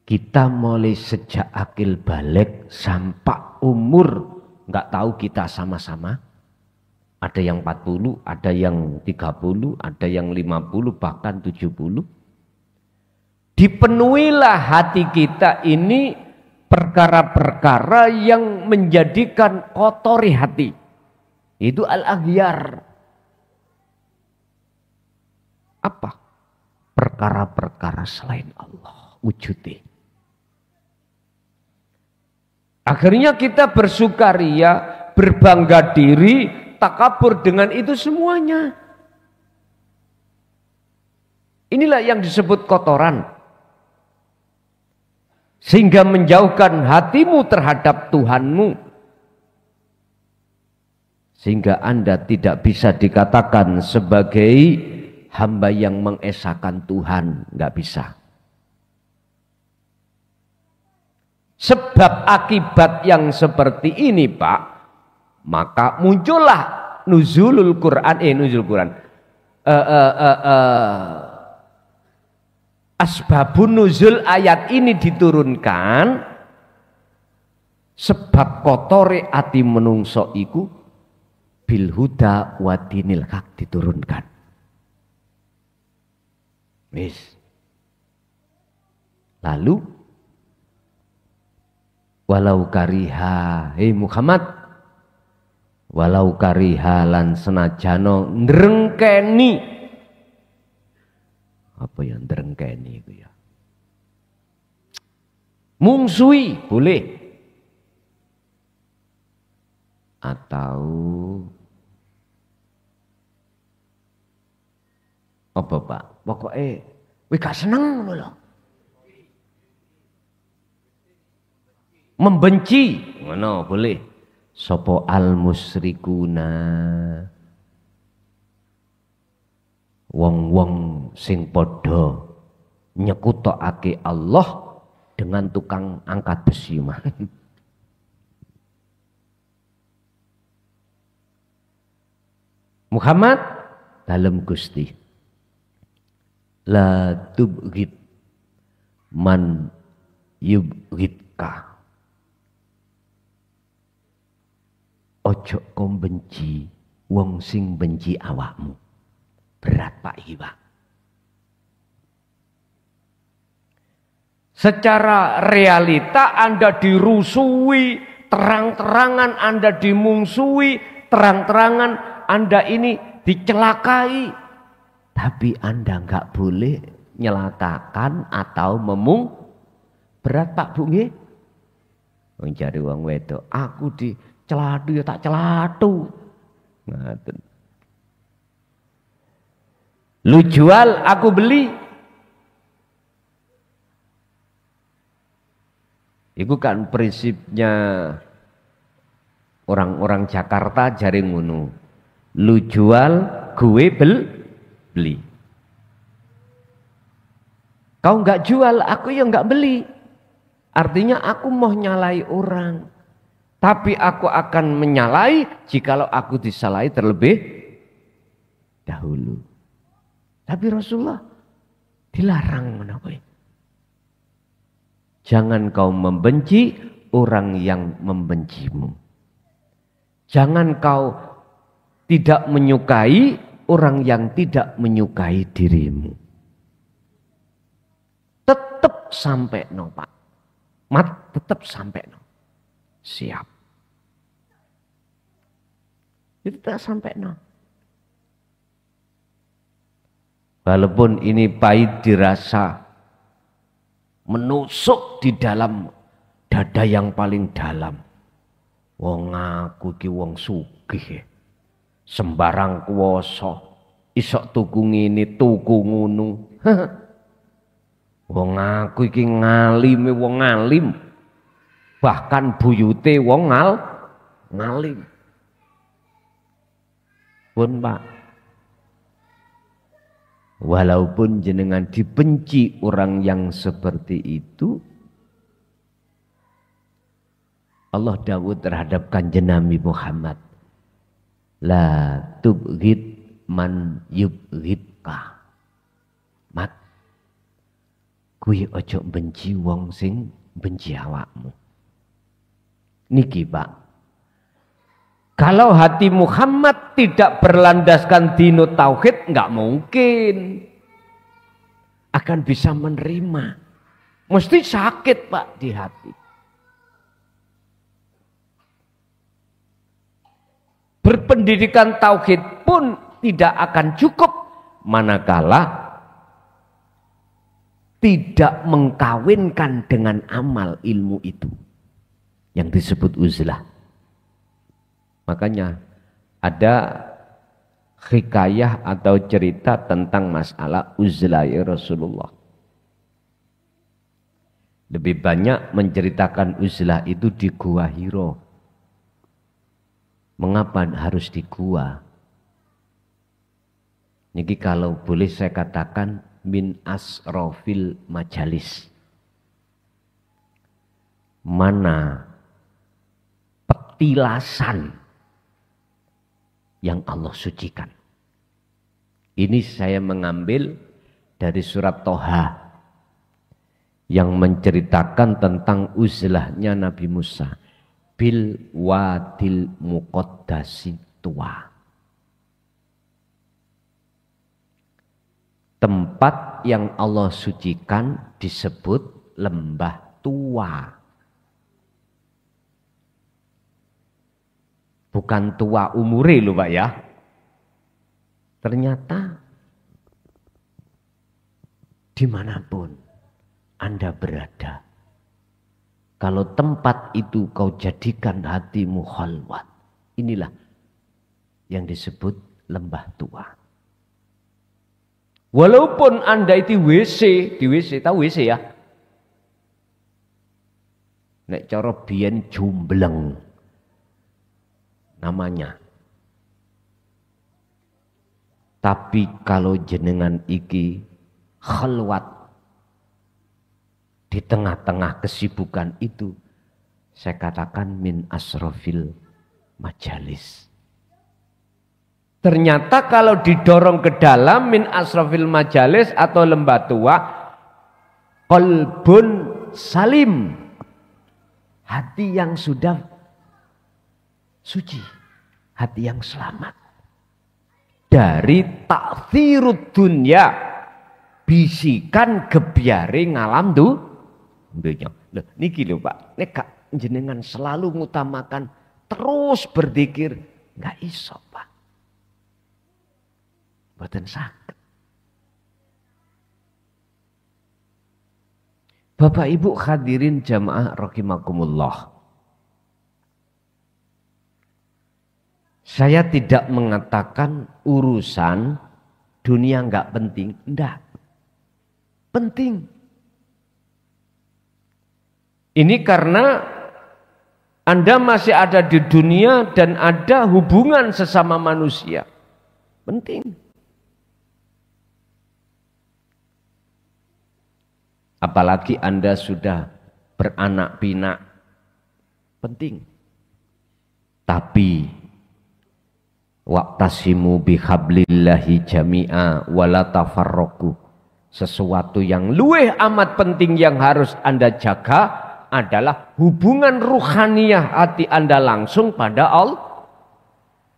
kita mulai sejak akil balik sampai umur nggak tahu kita sama-sama. Ada yang 40, ada yang 30, ada yang 50, bahkan 70. Dipenuhilah hati kita ini perkara-perkara yang menjadikan kotori hati. Itu al-aghyar. Apa? Perkara-perkara selain Allah wujudnya. Akhirnya kita bersukaria, berbangga diri, takabur dengan itu semuanya. Inilah yang disebut kotoran. Sehingga menjauhkan hatimu terhadap Tuhanmu. Sehingga Anda tidak bisa dikatakan sebagai hamba yang mengesahkan Tuhan. Nggak bisa. Sebab akibat yang seperti ini Pak, maka muncullah nuzulul Quran, asbabun nuzul ayat ini diturunkan sebab kotore ati menungso iku bil huda wa dinil haq diturunkan. Wis. Lalu walau kariha, hei Muhammad, walau kariha lan senajano ndrengkeni. Apa yang ndrengkeni itu ya? Mungsui boleh. Atau apa Pak? Pokoknya wih gak seneng loh. Membenci, mana boleh. Sopo al musyrikuna, wong-wong sing podo nyekutokake Allah dengan tukang angkat besi mah. Muhammad dalam Gusti la tubghid man yubghidka. Ojo kau benci wong sing benci awakmu. Berat Pak iki Pak. Secara realita Anda dirusui, terang-terangan Anda dimungsui, terang-terangan Anda ini dicelakai. Tapi Anda nggak boleh nyelakakan atau memung. Berat Pak Bu nggih. Wong cari wong wedok, aku di celatu ya tak celatu. Ngaten. Lu jual, aku beli. Itu kan prinsipnya orang-orang Jakarta jaring ngono. Lu jual, gue beli. Kau nggak jual, aku ya nggak beli. Artinya aku mau nyalai orang. Tapi aku akan menyalai jikalau aku disalahi terlebih dahulu. Tapi Rasulullah dilarang menapa? Jangan kau membenci orang yang membencimu. Jangan kau tidak menyukai orang yang tidak menyukai dirimu. Tetap sampai no Pak. Mat tetap sampai no. Siap. Itu tak sampai no. Walaupun ini pahit dirasa, menusuk di dalam dada yang paling dalam. Wong aku ki wong sugih. Sembarang kuwasa. Isok tuku ngene, tuku ngono. Wong aku iki ngalime wong alim. Bahkan buyute wong ngalim. Pun Pak. Walaupun jenengan dibenci orang yang seperti itu, Allah dawuh terhadap Kanjeng Nabi Muhammad, la tubghid man yubghidka. Mat, kuwi ojo benci wong sing benci awakmu. Niki Pak, kalau hati Muhammad tidak berlandaskan dino tauhid, nggak mungkin akan bisa menerima. Mesti sakit Pak di hati. Berpendidikan tauhid pun tidak akan cukup manakala tidak mengkawinkan dengan amal ilmu itu yang disebut uzlah. Makanya ada hikayah atau cerita tentang masalah uzlah ya Rasulullah. Lebih banyak menceritakan uzlah itu di Gua Hiro. Mengapa harus di gua? Niki kalau boleh saya katakan min asrofil majalis. Mana petilasan yang Allah sucikan. Ini saya mengambil dari surat Toha yang menceritakan tentang uzlahnya Nabi Musa. Bil wadil muqaddasi tua. Tempat yang Allah sucikan disebut lembah tua. Bukan tua umure loh Pak ya. Ternyata dimanapun Anda berada, kalau tempat itu kau jadikan hatimu khalwat, inilah yang disebut lembah tua. Walaupun Anda itu WC, di WC, tahu WC ya? Nek cara biyen jumbleng namanya. Tapi kalau jenengan iki khalwat di tengah-tengah kesibukan itu, saya katakan min asrofil majalis. Ternyata kalau didorong ke dalam min asrofil majalis atau lembah tua, qalbun salim, hati yang sudah suci, hati yang selamat dari ta'thirud dunya, bisikan gebyare ngalam dunya. Loh, niki lho Pak, nek gak jenengan selalu ngutamakan terus berzikir, nggak iso Pak. Mboten saged. Bapak Ibu hadirin jamaah rahimakumullah. Saya tidak mengatakan urusan dunia nggak penting, enggak. Penting. Ini karena Anda masih ada di dunia dan ada hubungan sesama manusia. Penting. Apalagi Anda sudah beranak pinak. Penting. Tapi waqtasimu bihablillahi jami'a wala tafarraqu. Sesuatu yang luweh amat penting yang harus Anda jaga adalah hubungan ruhaniyah hati Anda langsung pada Allah.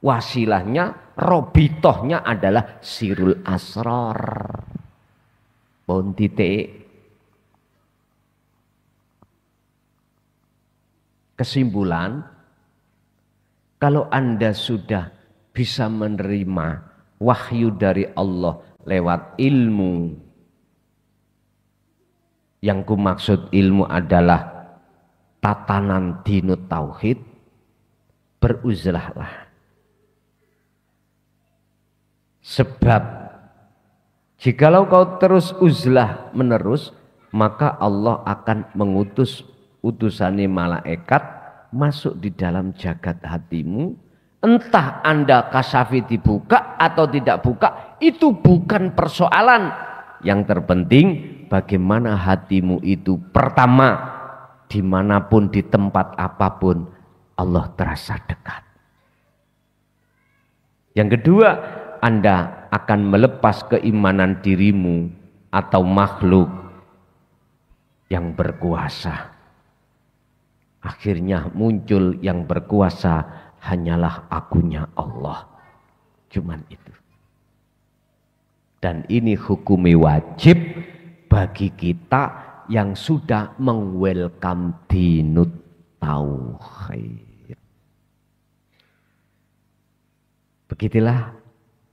Wasilahnya, robitohnya adalah sirul asrar. Pun titik. Kesimpulan, kalau Anda sudah bisa menerima wahyu dari Allah lewat ilmu, yang kumaksud ilmu adalah tatanan dinut tauhid, beruzlahlah. Sebab jikalau kau terus uzlah menerus, maka Allah akan mengutus utusannya malaikat masuk di dalam jagat hatimu. Entah Anda kasafi dibuka atau tidak buka, itu bukan persoalan. Yang terpenting bagaimana hatimu itu pertama, dimanapun di tempat apapun Allah terasa dekat. Yang kedua, Anda akan melepas keimanan dirimu atau makhluk yang berkuasa. Akhirnya muncul yang berkuasa hanyalah akunya Allah. Cuman itu. Dan ini hukumi wajib bagi kita yang sudah meng-welcome dinut tauhid. Begitulah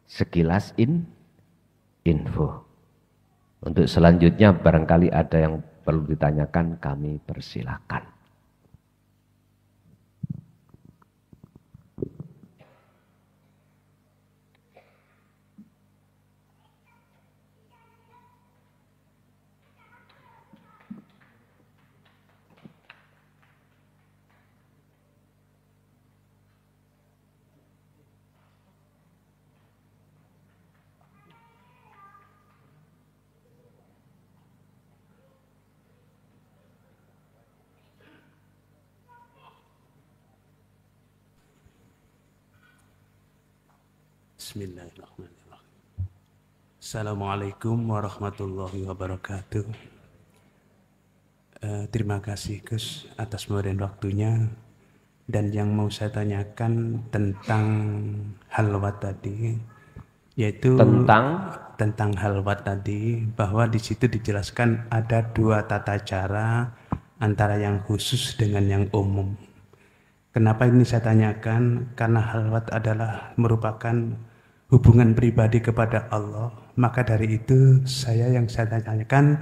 sekilas info. Untuk selanjutnya barangkali ada yang perlu ditanyakan, kami persilakan. Bismillahirrahmanirrahim. Assalamualaikum warahmatullahi wabarakatuh. Terima kasih Gus atas memberikan waktunya. Dan yang mau saya tanyakan tentang halwat tadi, yaitu tentang halwat tadi, bahwa di situ dijelaskan ada dua tata cara antara yang khusus dengan yang umum. Kenapa ini saya tanyakan? Karena halwat adalah merupakan hubungan pribadi kepada Allah. Maka dari itu yang saya tanyakan,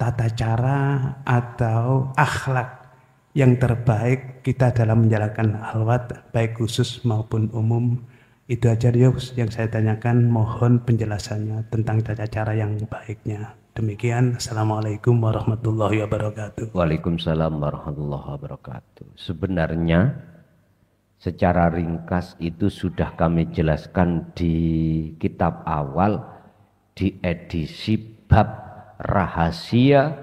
tata cara atau akhlak yang terbaik kita dalam menjalankan halwat, baik khusus maupun umum. Itu aja yang saya tanyakan, mohon penjelasannya tentang tata cara yang baiknya. Demikian, Assalamualaikum warahmatullahi wabarakatuh. Waalaikumsalam warahmatullahi wabarakatuh. Sebenarnya secara ringkas itu sudah kami jelaskan di kitab awal di edisi bab rahasia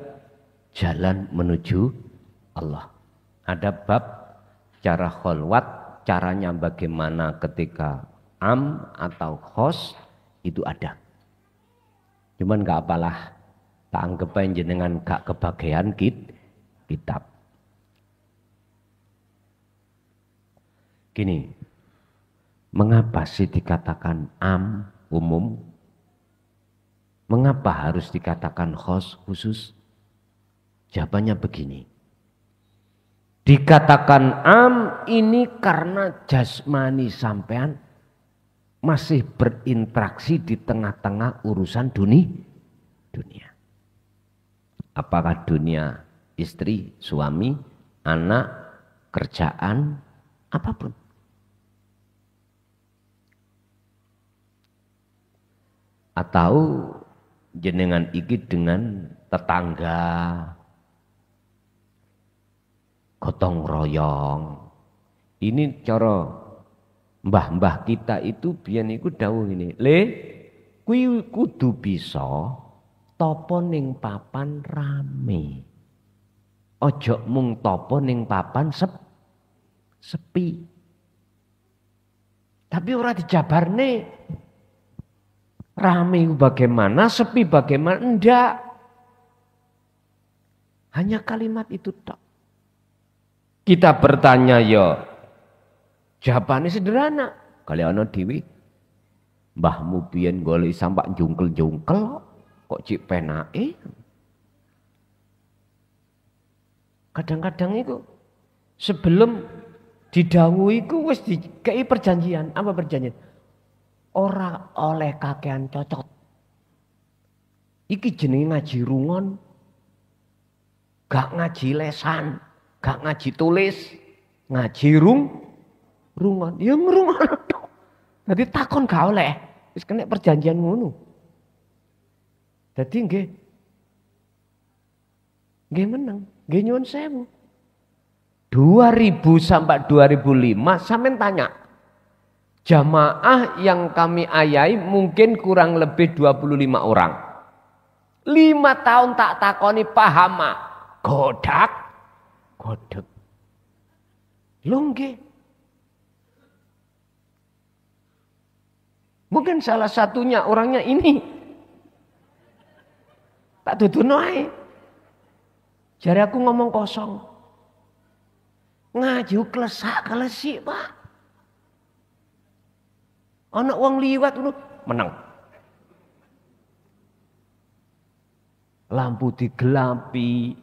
jalan menuju Allah. Ada bab cara kholwat, caranya bagaimana ketika atau khos, itu ada. Cuman gak apalah, tak anggap jenengan gak kebagian kitab. Gini, mengapa sih dikatakan umum? Mengapa harus dikatakan khusus? Jawabannya begini. Dikatakan ini karena jasmani sampean masih berinteraksi di tengah-tengah urusan dunia. Apakah dunia istri, suami, anak, kerjaan, apapun. Atau jenengan iki dengan tetangga, gotong royong. Ini cara mbah-mbah kita itu biyen iku dawuh ini, kuwi kudu bisa topo ning papan rame. Ojo mung topo ning papan sepi. Tapi ora dijabarne. Rame bagaimana, sepi bagaimana, enggak. Hanya kalimat itu tok. Kita bertanya ya, jawabannya sederhana. Kali ana dhewe mbahmu biyen golek sampak jungkel-jungkel kok cik penake. Kadang-kadang itu Sebelum didhawuhi ku wis dikei perjanjian. Apa perjanjian? Ora oleh kakean cocot. Iki jenenge ngaji rungon. Gak ngaji lesan, gak ngaji tulis, ngaji rungon. Ya ngrungono tok. Dadi takon gak oleh. Wis kena perjanjian ngono. Dadi nggih menang, nggih nyuwun sewu. 2000 sampai 2005 sampean tanya. Jamaah yang kami ayai mungkin kurang lebih 25 orang. 5 tahun tak takoni paham mak. Godek. Lho nggih. Mungkin salah satunya orangnya ini. Tak dudono ae. Jare aku ngomong kosong. Ngaji klesak klesik, Pak. Ana wong liwat ngono meneng. Lampu digelapi.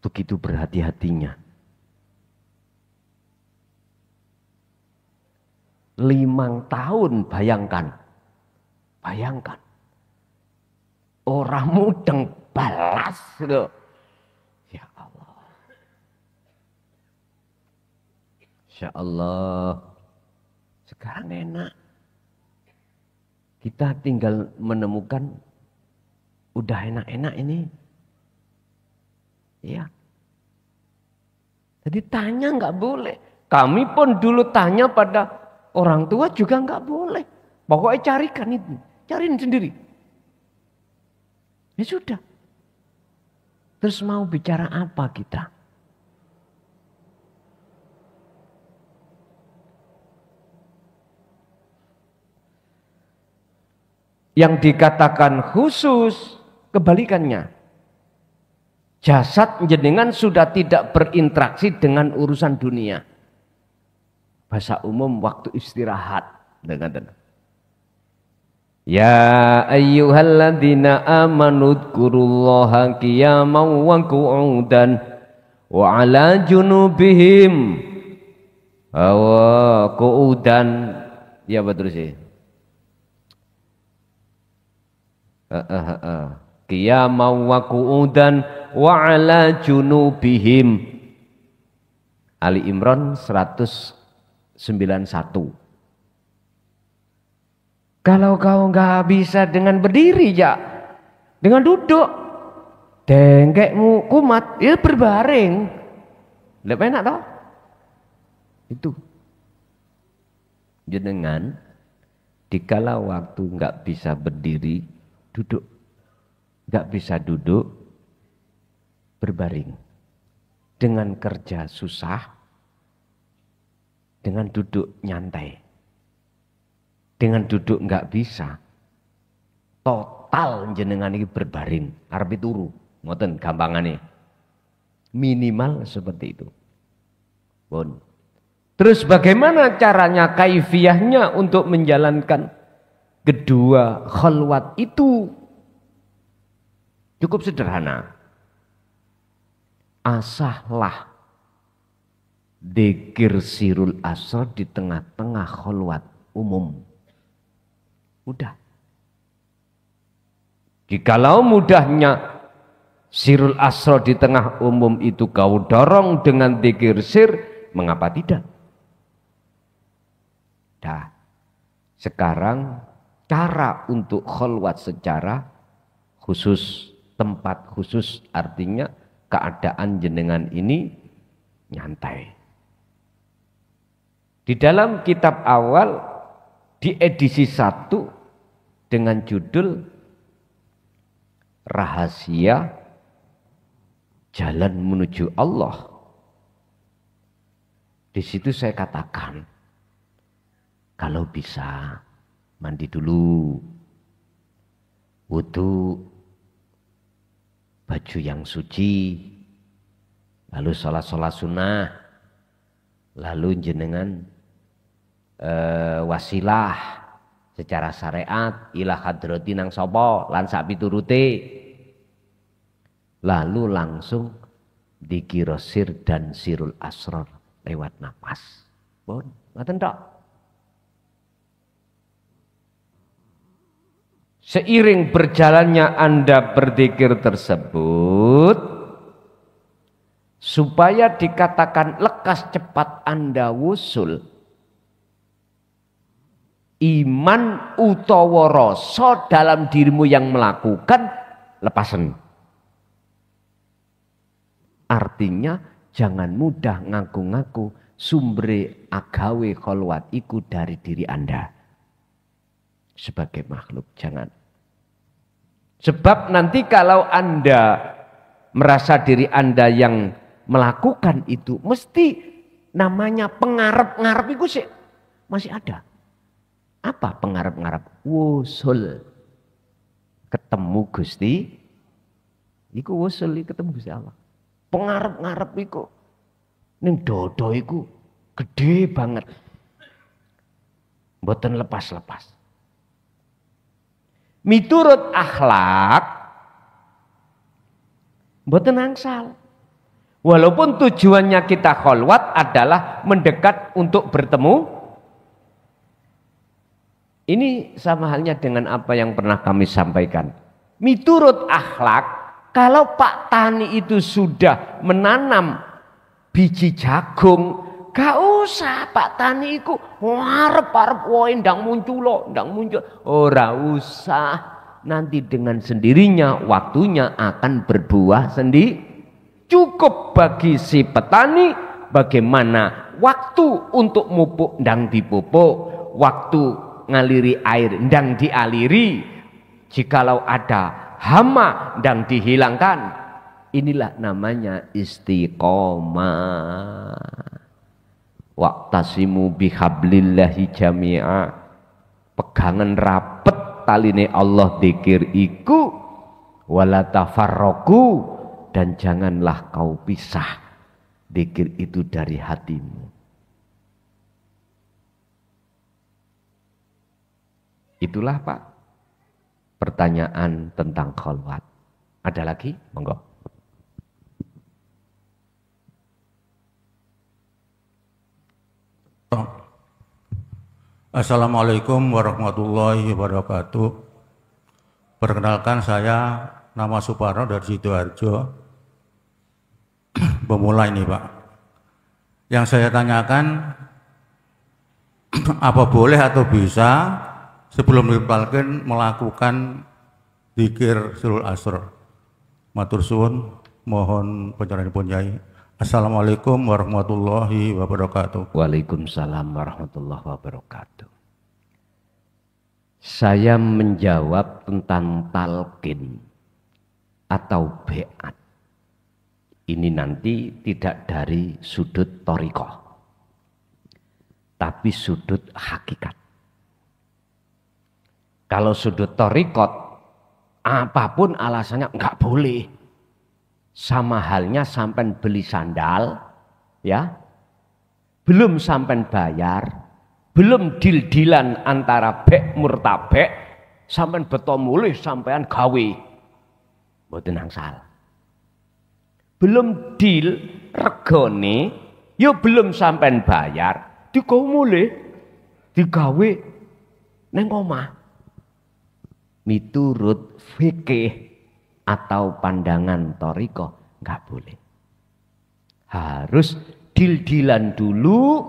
Begitu berhati-hatinya. 5 tahun bayangkan. Orang mudeng balas loh. Ya Allah. Insya Allah. Sekarang enak. Kita tinggal menemukan udah enak-enak ini. Ya. Jadi tanya nggak boleh. Kami pun dulu tanya pada orang tua juga nggak boleh. Pokoknya carikan itu. Cariin sendiri. Ya sudah. Terus mau bicara apa kita? Yang dikatakan khusus, kebalikannya. Jasad jenengan sudah tidak berinteraksi dengan urusan dunia. Bahasa umum waktu istirahat. Dengar. Ya ayyuhalladzina amanu dzkurullaha qiyaman wa qu'udan wa 'ala junubihim. Qu'udan. Ya betul sih. Qiyaman wa qu'udan wa 'ala junubihim. Ali Imran 191. Kalau kau nggak bisa dengan berdiri ya, dengan duduk, dengkekmu kumat, ya berbaring. Lebih enak toh? Itu. Jenengan, dikala waktu nggak bisa berdiri, duduk, nggak bisa duduk, berbaring. Dengan kerja susah, dengan duduk nyantai. Dengan duduk nggak bisa, total jenengan ini berbaring, arep turu, ngoten gampangane. Minimal seperti itu. Bon. Terus bagaimana caranya, kaifiyahnya untuk menjalankan kedua khalwat itu? Cukup sederhana. Asahlah dzikir sirul asrar di tengah-tengah khalwat umum. Mudah. Jikalau mudahnya sirul asrar di tengah umum itu kau dorong dengan dzikir sir, mengapa tidak? Dah. Sekarang cara untuk khalwat secara khusus, tempat khusus, artinya keadaan jenengan ini nyantai. Di dalam kitab awal di edisi 1 dengan judul Rahasia Jalan Menuju Allah. Di situ saya katakan, kalau bisa mandi dulu, wudu, baju yang suci, lalu sholat sunnah, lalu jenengan wasilah secara syariat ila hadrati nang sapa lan sak piturute, lalu langsung Dikira sir dan sirul asrar lewat nafas. Bon, ngoten tok. Seiring berjalannya Anda berzikir tersebut, supaya dikatakan lekas cepat Anda wusul, iman utawa rasa dalam dirimu yang melakukan lepasen. Artinya jangan mudah ngaku-ngaku sumber agawe kholwat iku dari diri Anda. Sebagai makhluk jangan. Sebab nanti kalau Anda merasa diri Anda yang melakukan itu, mesti namanya pengarep-ngarep itu sih masih ada. Apa pengarep-ngarep? Wusul. Ketemu Gusti. Iku wusul, ketemu Gusti Allah. Pengarep-ngarep iku ning dodo iku gede banget. Mboten lepas-lepas. Miturut akhlak mboten angsal. Walaupun tujuannya kita kholwat adalah mendekat untuk bertemu. Ini sama halnya dengan apa yang pernah kami sampaikan. Miturut akhlak, kalau Pak Tani itu sudah menanam biji jagung, gak usah Pak Tani itu ngarep-arep wae ndang muncul. Ora usah. Nanti dengan sendirinya waktunya akan berbuah sendiri. Cukup bagi si petani bagaimana waktu untuk mupuk ndang dipupuk, waktu ngaliri air ndang dialiri. Jikalau ada hama dan dihilangkan, inilah namanya istiqomah. Waqtasimu bihablillahi jami'a, pegangan rapet taline Allah dzikir iku, wala tafarraqu, dan janganlah kau pisah dzikir itu dari hatimu. Itulah Pak pertanyaan tentang kholwat. Ada lagi? Monggo. Assalamualaikum warahmatullahi wabarakatuh. Perkenalkan, saya nama Suparno dari Sidoarjo. Pemula ini Pak. Yang saya tanyakan, apa boleh atau bisa sebelum dipalkin melakukan zikir sirul asr? Matur suwun, mohon pencerahan Pun Yai. Assalamualaikum warahmatullahi wabarakatuh. Waalaikumsalam warahmatullahi wabarakatuh. Saya menjawab tentang talqin atau be'at. Ini nanti tidak dari sudut thariqah, tapi sudut hakikat. Kalau sudut thariqat, apapun alasannya nggak boleh. Sama halnya sampai beli sandal, ya, belum sampai bayar, belum dil-dilan antara bek murtabek, sampai beto mulih sampean gawe, mboten angsal. Belum deal regone, yo belum sampai bayar, digawe mulih, digawe neng omah. Miturut fikih atau pandangan thariqah nggak boleh. Harus dil-dilan dulu,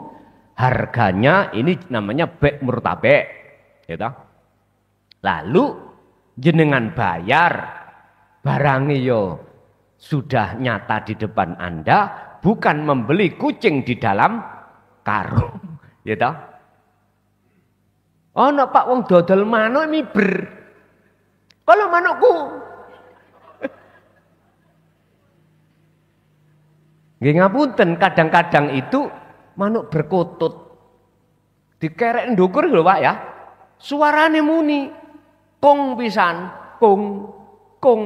harganya ini namanya bek murtabek, gitu. Lalu jenengan bayar, barangnya yo sudah nyata di depan Anda, bukan membeli kucing di dalam karung, gitu. Oh, no, Pak wong dodol manuk miber. Kalau manukku nggih ngapunten, kadang-kadang itu manuk berkutut. Dikerek ndukur lho Pak ya. Suarane muni. Kong pisan, kong, kong.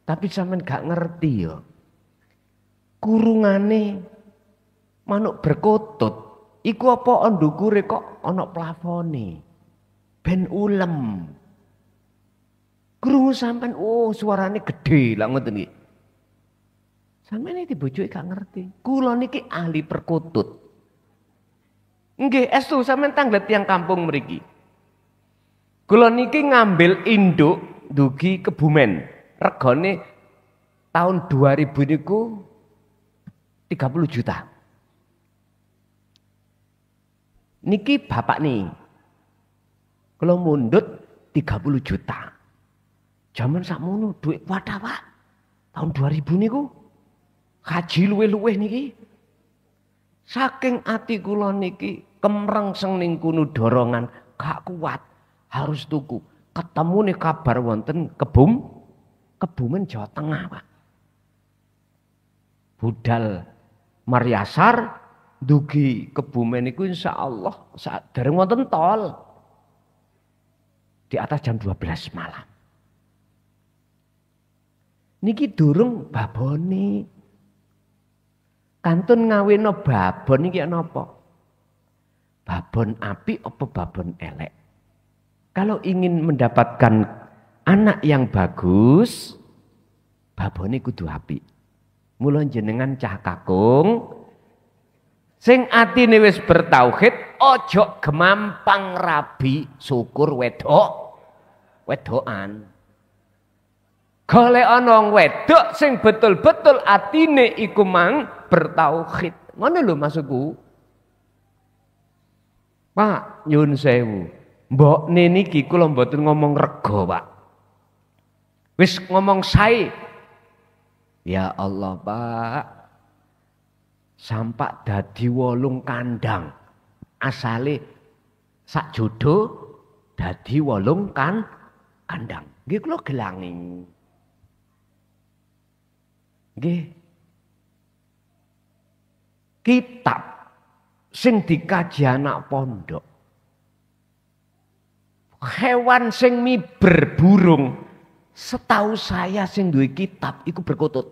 Tapi sampean gak ngerti ya. Kurungane manuk berkutut iku apa ndukure kok ana plafone. Ben ulem. Krungu sampean oh suarane gede lah ngoten iki. Sampeyan iki bojoke gak ngerti. Kula niki ahli perkutut. Nggih, estu sampeyan tanglet tiyang kampung mriki. Kula niki ngambil induk dugi Kebumen. Regane tahun 2000 niku 30 juta. Niki bapak nih. Kalau mundut 30 juta. Zaman sakmono duit wadah Pak. Tahun 2000 niku haji luwe-luwe niki. Saking ati kula niki kemrengseng ning kuno dorongan gak kuat harus tuku. Ketemu nih kabar wonten Kebumen Jawa Tengah Pak. Budal Maryasar dugi Kebumen niku insyaallah dereng wonten tol. Di atas jam 12 malam. Niki durung babone. Kantun ngawino babon niki napa? Babon apik apa babon elek? Kalau ingin mendapatkan anak yang bagus, babone kudu apik. Mula jenengan cah kakung sing atine wis bertauhid ojo gemampang rabi syukur wedokan. Golek ana wedok sing betul-betul atine iku mang bertauhid. Ngono lho maksudku. Pak, nyuwun sewu. Mbokne niki kula mboten ngomong rego, Pak. Wis ngomong sae. Ya Allah, Pak. Sampak dadi 8 kandang. Asale sak jodoh dadi 8 kandang. Nggih kula gelangi. Nggih. Kitab sing dikaji anak pondok. Hewan sing miber burung, setahu saya sing duwe kitab iku berkutut.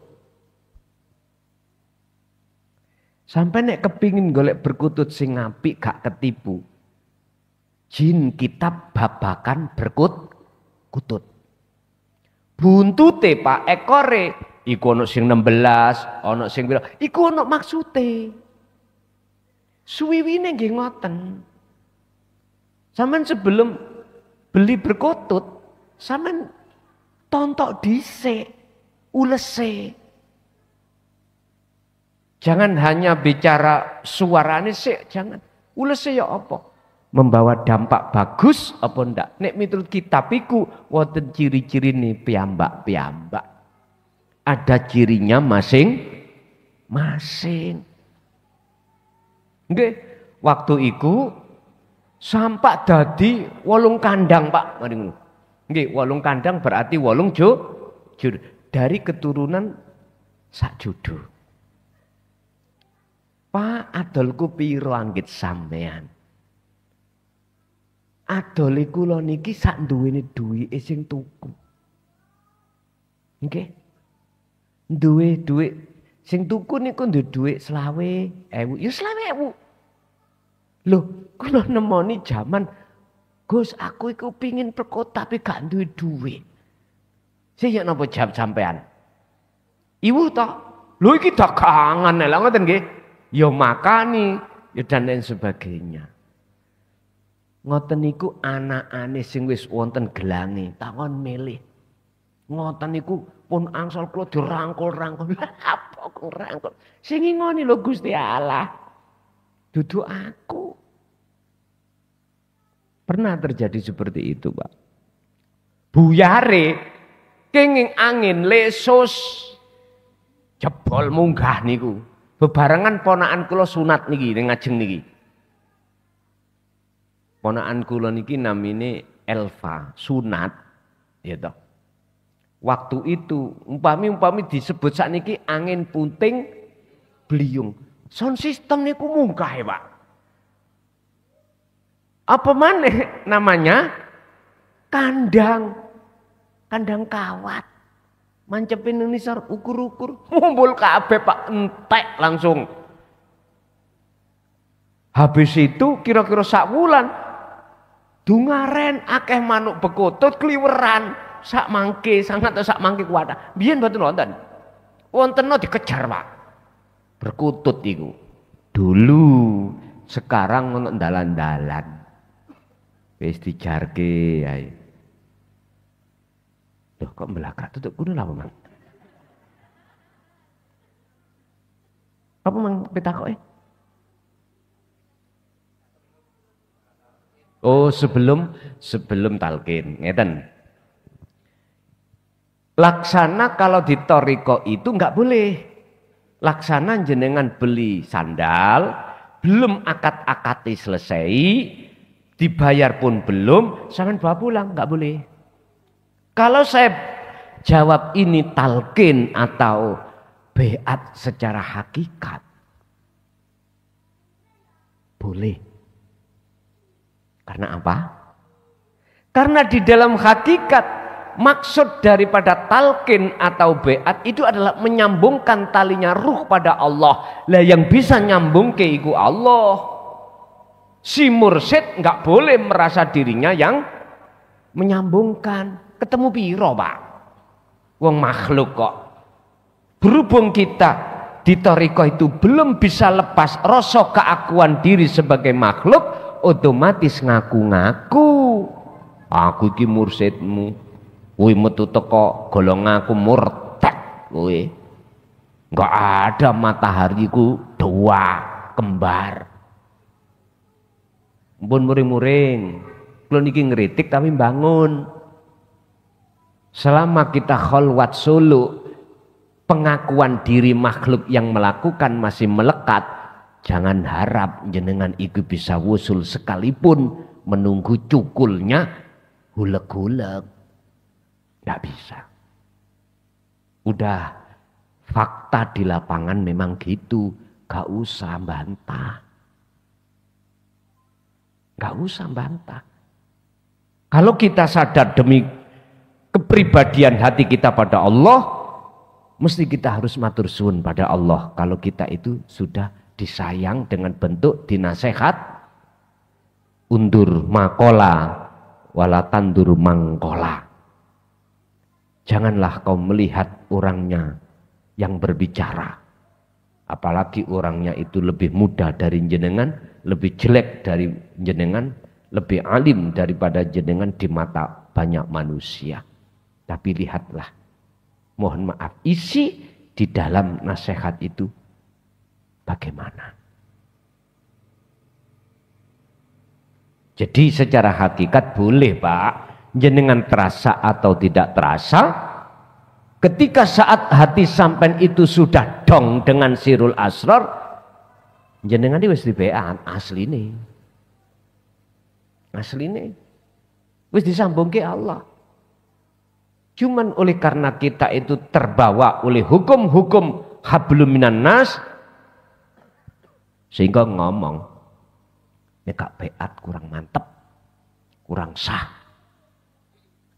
Sampai nek kepingin golek berkutut sing apik gak ketipu. Jin kitab babakan berkutut. Buntute Pak ekore iku ono sing 16, ono sing pira. Iku ono maksude. Suwiwine nggih ngoten. Sampeyan sebelum beli berkutut, sampeyan tontok dhisik, ulese. Jangan hanya bicara suarane sik, jangan. Ulese ya apa? Membawa dampak bagus apa ndak? Nek miturut kitab iku wonten ciri-cirine piyambak-piyambak. Ada cirinya masing-masing. Nggih, waktu iku sampak dadi 8 kandang, Pak. Mari ngono. Nggih, 8 kandang berarti 8 jodoh. Dari keturunan sak jodoh. Pak, adolku piro anggit sampean? Adole kula niki sak duwene duwike sing tuku. Nggih. Duwe duit sing tuku niku duwe dhuwit 20.000. Ya 20.000. Loh, kula nemoni jaman Gus, aku iku pingin perkut tapi gak duwe dhuwit. Sing ya napa jawab sampean? Ibu toh, lho iki dagangan lha ngoten nggih. Ya makani, ya dan lain sebagainya. Ngoten niku anakane sing wis wonten gelange, takon milih. Ngoten niku pun angsal kula dirangkul-rangkul. Apa kok rangkul? Sing ngoni lho Gusti Allah. Dudu aku. Pernah terjadi seperti itu, Pak. Buyare kenging angin lesus jebol munggah niku. Bebarengan ponakan kula sunat niki ning ngajeng niki. Ponakan kula niki namine Elva, sunat ya toh. Waktu itu umpami disebut sakniki angin puting beliung. Sound system niku munggah ya, Pak. Apa maneh namanya? Kandang kawat. Mancepin nisar ukur-ukur, ngumpul kabeh Pak, entek langsung. Habis itu kira-kira sak wulan dungaren akeh manuk bekutut kliweran. sak mangke sangat atau sak mangke kuwata. Biyen mboten wonten. Wonten dikejar, Pak. Berkutut iku. Dulu, sekarang ono dalan-dalan. Wis dijarke ae. Loh kok belakang tutup kudu apa, Mang? Apa Mang pitakoke? Oh, sebelum talqin, ngeten. Laksana kalau di toriko itu nggak boleh. Laksana jenengan beli sandal, belum akad-akati selesai, dibayar pun belum, sampean bawa pulang, nggak boleh. Kalau saya jawab ini talqin atau beat secara hakikat, boleh. Karena apa? Karena di dalam hakikat maksud daripada talqin atau beat itu adalah menyambungkan talinya ruh pada Allah. Lah yang bisa nyambung ke iku Allah. Si mursyid nggak boleh merasa dirinya yang menyambungkan. Ketemu piro, Pak? Wong makhluk kok. Berhubung kita di thariqah itu belum bisa lepas rasa keakuan diri sebagai makhluk, otomatis ngaku-ngaku. Aku iki mursyidmu. Kowe metu teko golonganku murtad kowe. Enggak ada matahariku dua kembar. Mpun muring-muring. Kula niki ngritik tapi bangun. Selama kita khalwat suluk, pengakuan diri makhluk yang melakukan masih melekat, jangan harap jenengan itu bisa wusul sekalipun menunggu cukulnya hulek-hulek. Tidak bisa. Udah fakta di lapangan memang gitu. Gak usah bantah. Gak usah bantah. Kalau kita sadar demi kepribadian hati kita pada Allah, mesti kita harus matur suwun pada Allah. Kalau kita itu sudah disayang dengan bentuk dinasehat, undur makola wala tandur mangkola. Janganlah kau melihat orangnya yang berbicara, apalagi orangnya itu lebih muda dari jenengan, lebih jelek dari jenengan, lebih alim daripada jenengan di mata banyak manusia. Tapi lihatlah, mohon maaf, isi di dalam nasihat itu bagaimana. Jadi secara hakikat boleh, Pak, jenengan terasa atau tidak terasa, ketika saat hati sampean itu sudah dong dengan sirul asrar, jenengan wis dibean asline. Asline wis disambungke Allah. Cuman oleh karena kita itu terbawa oleh hukum-hukum hablum minan nas, sehingga ngomong nek beat kurang mantep, kurang sah.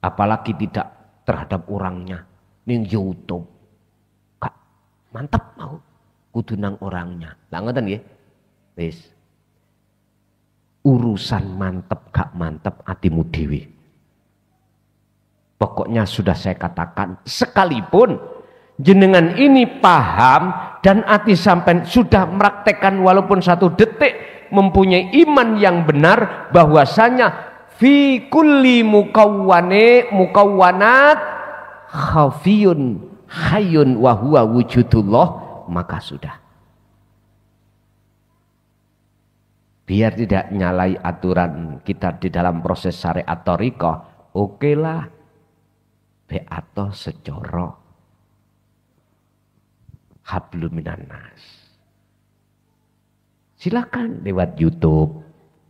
Apalagi tidak terhadap orangnya ning YouTube. Kak mantep mau kudu nang orangnya. Lah ngoten nggih. Wis. Urusan mantep gak mantep atimu dhewe. Pokoknya sudah saya katakan, sekalipun jenengan ini paham dan hati sampai sudah meraktekkan walaupun 1 detik, mempunyai iman yang benar bahwasanya fi kulli mukawwanat khafiyun hayyun wa huwa wujudullah, maka sudah. Biar tidak nyalai aturan kita di dalam proses syariat thariqah, okelah beato secoro hablum minan nas. Silakan lewat YouTube,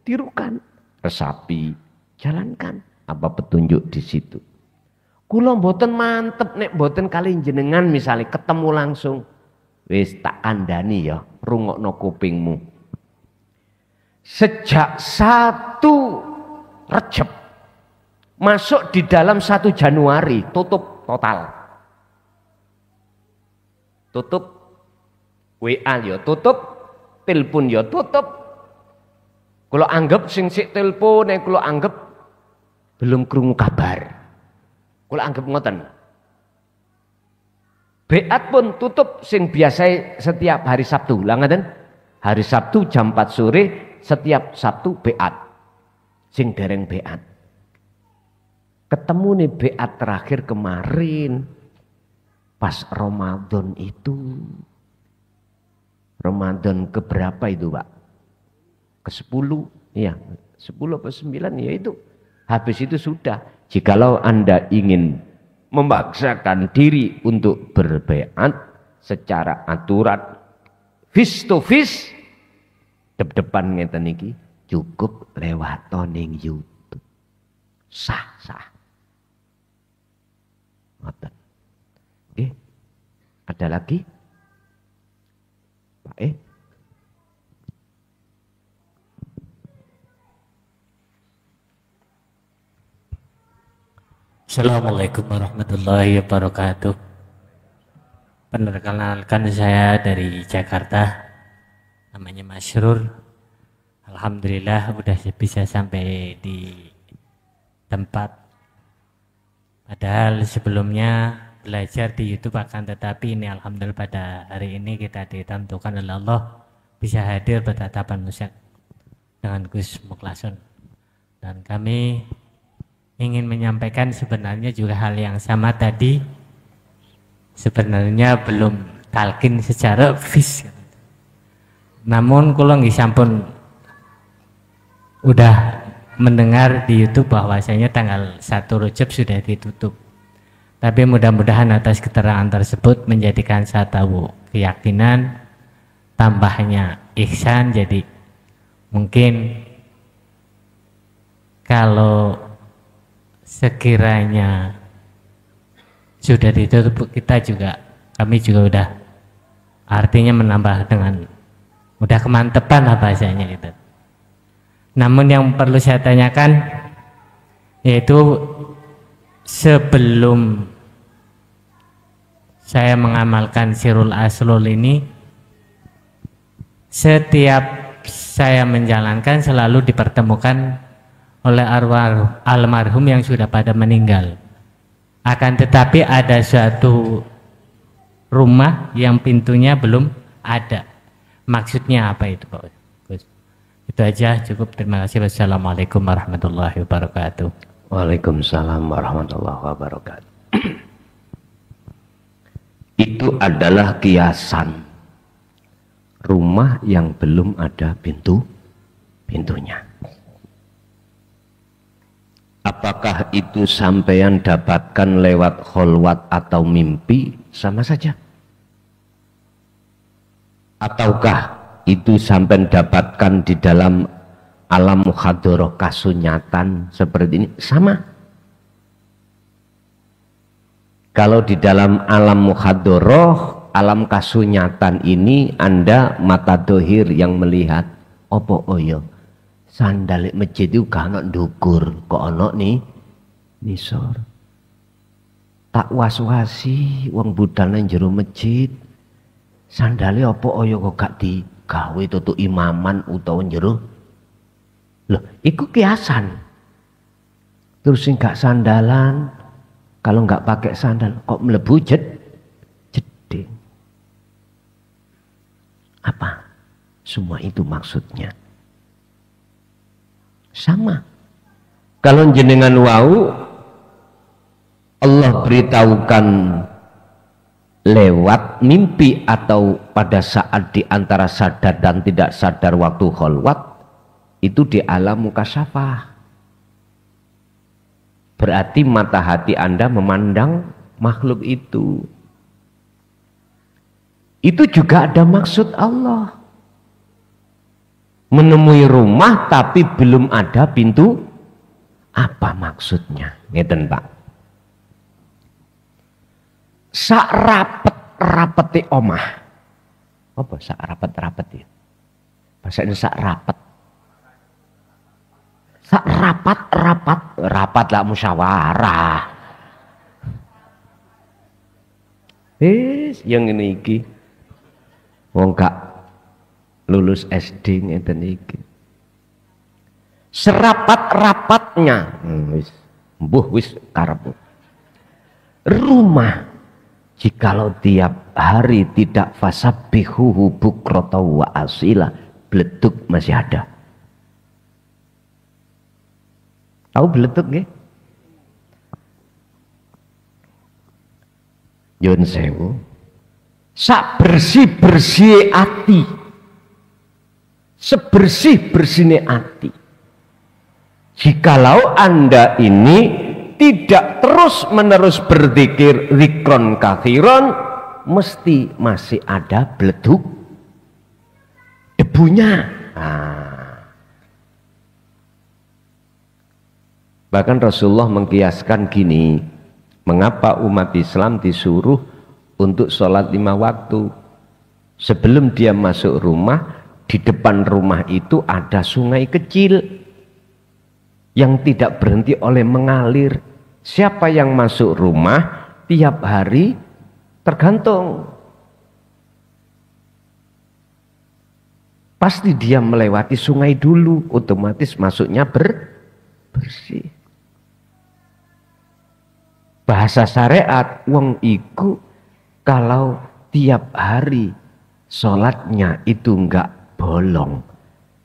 tirukan, resapi, jalankan apa petunjuk di situ. Kula mboten mantep nek mboten kali jenengan misalnya ketemu langsung, wis tak kandhani ya, rungokno kupingmu. Sejak 1 Rejab masuk di dalam 1 Januari tutup total. Tutup WA ya tutup, telepon ya tutup. Kalau anggap sing sik telepon, kalau anggap belum krungu kabar. Kula anggap ngoten. Beat pun tutup sing biasa setiap hari Sabtu. Lah ngaten? Hari Sabtu jam 4 sore setiap Sabtu beat. Sing dereng beat. Ketemu nih beat terakhir kemarin pas Ramadan itu. Ramadan keberapa itu, Pak? Ke-10. Iya, 10 atau 9 ya itu. Habis itu sudah. Jikalau Anda ingin memaksakan diri untuk berbaiat secara aturan face to face depan ngeten iki cukup lewat toning YouTube. Sah. Ngoten. Oke. Ada lagi? Pak Assalamualaikum warahmatullahi wabarakatuh. Perkenalkan saya dari Jakarta, namanya Masrur. Alhamdulillah udah bisa sampai di tempat. Padahal sebelumnya belajar di YouTube akan, tetapi ini alhamdulillah pada hari ini kita ditentukan oleh Allah bisa hadir bertatapan musyak dengan Gus Mukhlasun. Dan kami ingin menyampaikan sebenarnya juga hal yang sama tadi. Sebenarnya belum talqin secara fisik. Namun kula nggih sampun udah mendengar di YouTube bahwasanya tanggal 1 Rajab sudah ditutup. Tapi mudah-mudahan atas keterangan tersebut menjadikan satu keyakinan, tambahnya ihsan. Jadi mungkin kalau sekiranya sudah ditutup kami juga udah artinya menambah dengan udah kemantepan lah bahasanya itu. Namun yang perlu saya tanyakan yaitu sebelum saya mengamalkan Sirul Aslul ini, setiap saya menjalankan selalu dipertemukan oleh arwah almarhum yang sudah pada meninggal. Akan tetapi ada suatu rumah yang pintunya belum ada. Maksudnya apa itu, Pak Gus? Itu aja cukup. Terima kasih. Wassalamualaikum warahmatullahi wabarakatuh. Waalaikumsalam warahmatullahi wabarakatuh. Itu adalah kiasan rumah yang belum ada pintunya. Apakah itu sampeyan dapatkan lewat kholwat atau mimpi, sama saja. Ataukah itu sampeyan dapatkan di dalam alam muhadharah kasunyatan seperti ini, sama. Kalau di dalam alam muhadharah, alam kasunyatan ini Anda mata dohir yang melihat, opo oyo sandal masjid itu gak ana ndukur, kok ana nih nisor. Tak was-wasi wong budal nang jero masjid. Sandale apa ya kok gak digawe tutuk imaman utawa jero. Loh, iku kiasan. Terus sing gak sandalan, kalau gak pakai sandal kok mlebu jeding. Apa? Semua itu maksudnya. Sama. Kalau jenengan wau Allah beritahukan lewat mimpi atau pada saat di antara sadar dan tidak sadar waktu kholwat, itu di alam mukasyafah. Berarti mata hati Anda memandang makhluk itu. Itu juga ada maksud Allah. Menemui rumah tapi belum ada pintu. Apa maksudnya? Ngeten Pak. Sak rapet-rapeti omah. Apa sak rapet-rapeti? Bahasanya sak rapet. Sak rapat lah musyawarah. Yang ini iki. Wong gak lulus SD ngeten iki. Serapat-rapatnya wis karep. rumah jikalau tiap hari tidak fasabbihuhu bukrata wa asila, bleduk masih ada. Tahu bleduk nggih? Yun sewu. Sak bersih-bersih ati. Sebersih-bersihnya ati. Jikalau Anda ini tidak terus-menerus berzikir zikron kathiron, mesti masih ada bleduk debunya. Bahkan Rasulullah mengkiaskan gini, mengapa umat Islam disuruh untuk sholat 5 waktu? Sebelum dia masuk rumah, di depan rumah itu ada sungai kecil yang tidak berhenti oleh mengalir. Siapa yang masuk rumah tiap hari tergantung. Pasti dia melewati sungai dulu, otomatis masuknya bersih. Bahasa syariat, wong iku kalau tiap hari sholatnya itu enggak bolong,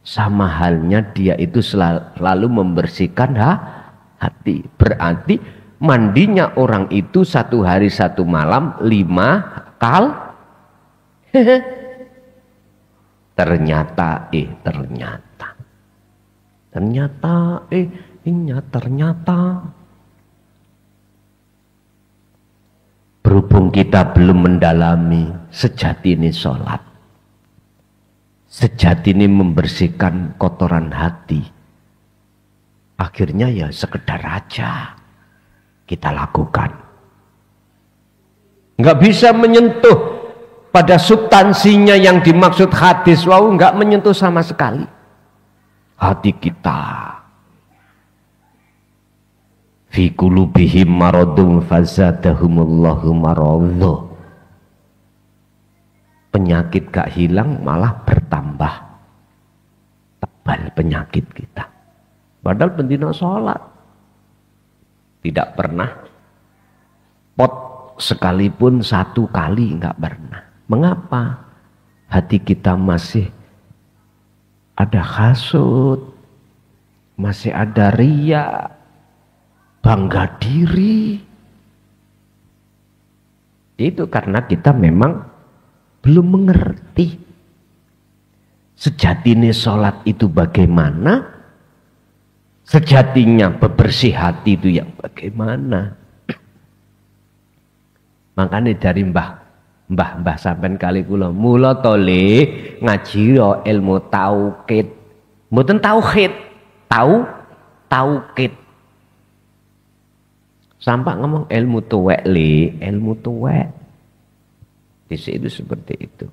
sama halnya dia itu selalu membersihkan hati. Berarti mandinya orang itu 1 hari 1 malam 5 kali. Ternyata berhubung kita belum mendalami sejati ini sholat, sejati ini membersihkan kotoran hati, akhirnya ya sekedar aja kita lakukan, nggak bisa menyentuh pada substansinya yang dimaksud hadis. Wow, nggak menyentuh sama sekali hati kita. Fi qulubihim maradun fazadahumullahu maradha. Penyakit gak hilang, malah bertambah tebal penyakit kita. Padahal pendino sholat tidak pernah pot sekalipun 1 kali, nggak pernah. Mengapa? Hati kita masih ada hasud, masih ada riya, bangga diri. Itu karena kita memang belum mengerti sejatinya sholat itu bagaimana, sejatinya bebersih hati itu yang bagaimana. Makanya dari mbah sampean kali kula mula tole ngaji ilmu tauhid, mboten tauhid, tauhid. Sampai ngomong ilmu tuwek ilmu tuwek. Di situ seperti itu.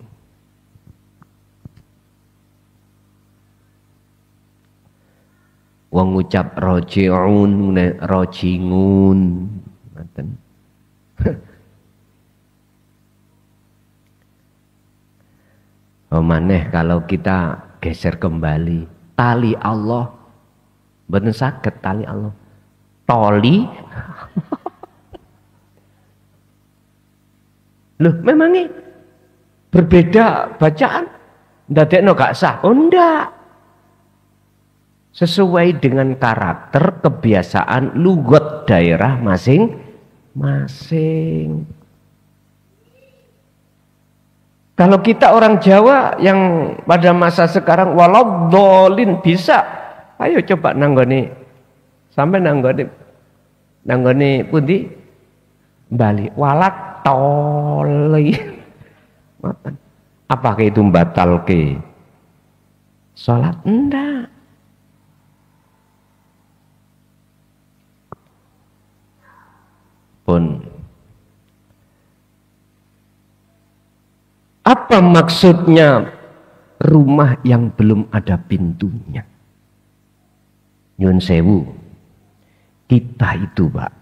Wong ngucap rojiun, rojingun. Ngoten. Maneh kalau kita geser kembali tali Allah, mboten saged tali Allah. Toli. Loh, memangnya berbeda bacaan? Ndadekno gak sah? Oh, ndak. Sesuai dengan karakter, kebiasaan, lugat daerah masing-masing. Kalau kita orang Jawa yang pada masa sekarang waladhdallin bisa, ayo coba nanggone, sampai nanggone pundi Bali walak toli. Apakah itu batal ke sholat? Enggak. Pun apa maksudnya rumah yang belum ada pintunya? Nyun sewu, kita itu Pak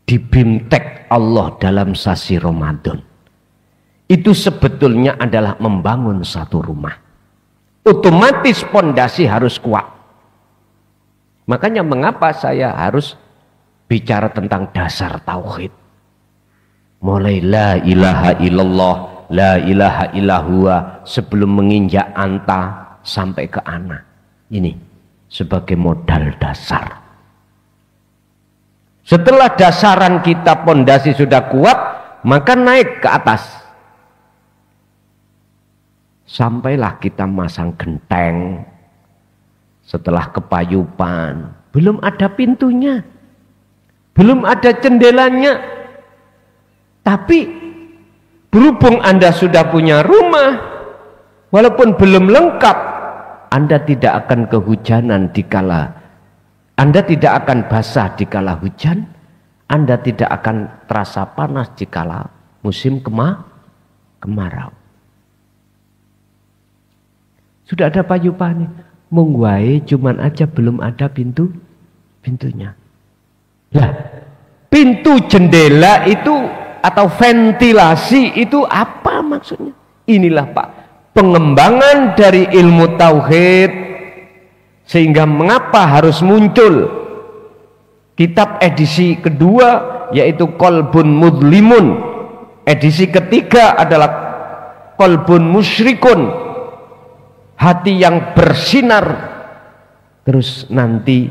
dibimtek Allah dalam sasi Ramadan. Itu sebetulnya adalah membangun satu rumah. Otomatis pondasi harus kuat. Makanya mengapa saya harus bicara tentang dasar tauhid. Mulai la ilaha illallah, la ilaha illahua, sebelum menginjak anta sampai ke ana. Ini sebagai modal dasar. Setelah dasaran kita, pondasi sudah kuat, maka naik ke atas. Sampailah kita masang genteng. Setelah kepayupan, belum ada pintunya, belum ada jendelanya. Tapi berhubung Anda sudah punya rumah, walaupun belum lengkap, Anda tidak akan kehujanan dikala, Anda tidak akan basah dikala hujan, Anda tidak akan terasa panas dikala musim kemarau. Sudah ada payupannya, mungguai cuman aja belum ada pintunya. Lah, pintu jendela itu atau ventilasi itu apa maksudnya? Inilah Pak, pengembangan dari ilmu tauhid, sehingga mengapa harus muncul kitab edisi kedua yaitu Qalbun Mudlimun, edisi ketiga adalah Qalbun Musyrikun, hati yang bersinar. Terus nanti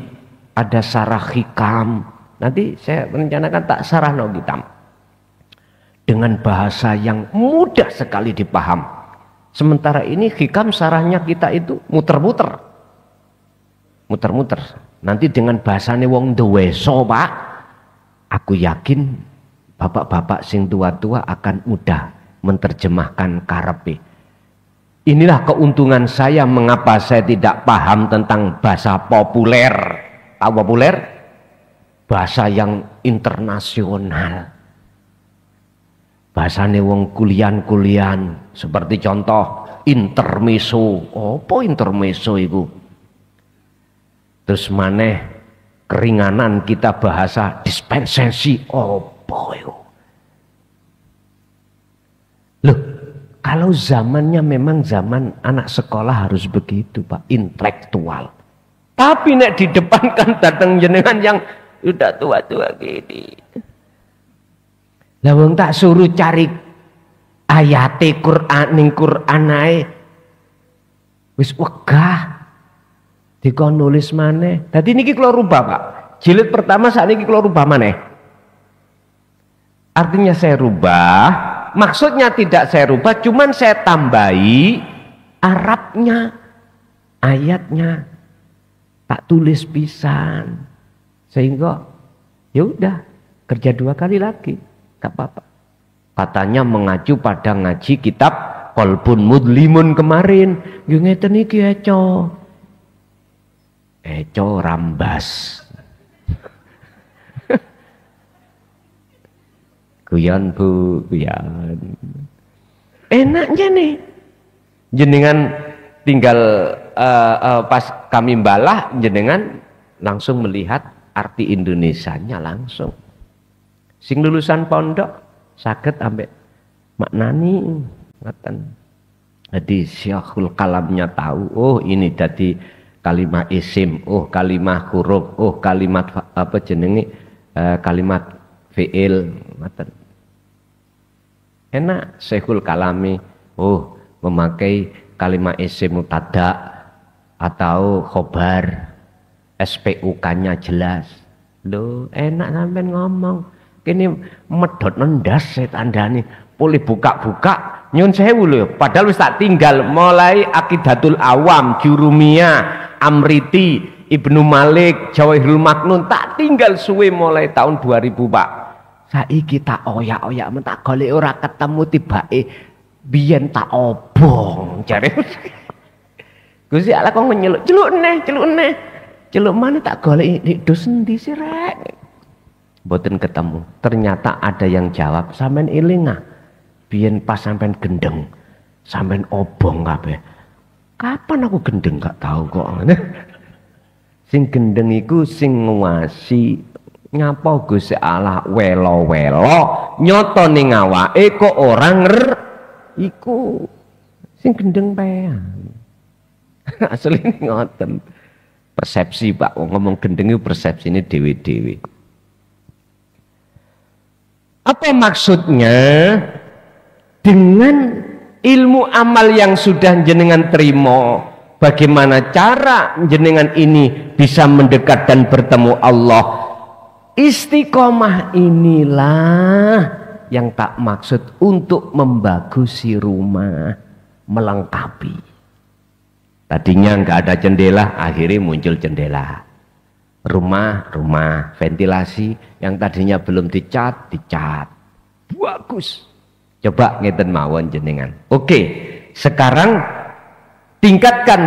ada sarah hikam, nanti saya merencanakan tak sarah no hitam dengan bahasa yang mudah sekali dipaham. Sementara ini hikam sarahnya kita itu muter-muter. Nanti dengan bahasane wong deweso Pak, aku yakin bapak-bapak sing tua-tua akan mudah menerjemahkan karepe. Inilah keuntungan saya mengapa saya tidak paham tentang bahasa populer. Tahu populer? Bahasa yang internasional. Bahasane wong kulian seperti contoh intermezzo. Apa intermezzo itu? Terus maneh keringanan kita bahasa dispensasi. Apa itu? Loh, kalau zamannya memang zaman anak sekolah harus begitu Pak, intelektual. Tapi nek di depan kan datang jenengan yang udah tua-tua gini. Lah wong tak suruh cari ayate Quran ning Quran ae wis wegah dikon nulis maneh. Dadi niki kula rubah Pak. Jilid pertama sakniki kula rubah maneh. Artinya saya rubah, maksudnya tidak saya rubah, cuman saya tambahi Arabnya, ayatnya tak tulis pisan, sehingga ya udah kerja 2 kali lagi. Gak apa-apa. Katanya mengacu pada ngaji kitab Qalbun Mudlimun kemarin. Yo ngeten iki eco rambas. Guyon Bu, guyon. Enaknya nih. Jenengan tinggal pas kami balah, jenengan langsung melihat arti Indonesianya langsung. Sing lulusan pondok saged ambek maknani ngoten. Jadi Syekhul Kalamnya tahu, oh ini jadi kalimat isim, oh kalimat huruf, oh kalimat apa jenenge kalimat fiil ngoten. Enak Syekhul Kalami, oh memakai kalimat isim mubtada atau khobar, SPUK-nya jelas. Loh, enak sampean ngomong. Kini medhot nendas setandane boleh buka-buka nyun sewu lho, padahal wis tak tinggal mulai Aqidatul Awam, Jurumiyah, Amriti, Ibnu Malik, Jawahirul Maknun tak tinggal suwe mulai tahun 2000 Pak. Saiki tak oyak-oyak men tak golek ora ketemu tibake biyen tak obong jare. Gusti Allah kok nyeluk, celuk neh. Celuk mana tak golek di dos endi sih rek. Mboten ketemu. Ternyata ada yang jawab, sampean eling ah. Biyen pas sampean gendeng, sampean obong kabeh. Kapan aku gendeng gak tahu kok. Sing gendeng iku sing nguwasi nyapa Gusti Allah welo-welo nyoto ning awake kok ora iku sing gendeng pean. Asline ngoten. Persepsi Pak, ngomong gendeng itu persepsine dhewe-dhewe. Apa maksudnya? Dengan ilmu amal yang sudah jenengan terima, bagaimana cara jenengan ini bisa mendekat dan bertemu Allah? Istiqomah inilah yang tak maksud untuk membagusi rumah, melengkapi. Tadinya nggak ada jendela, akhirnya muncul jendela. Rumah ventilasi yang tadinya belum dicat, bagus. Coba ngeten mawon jenengan. Oke, sekarang tingkatkan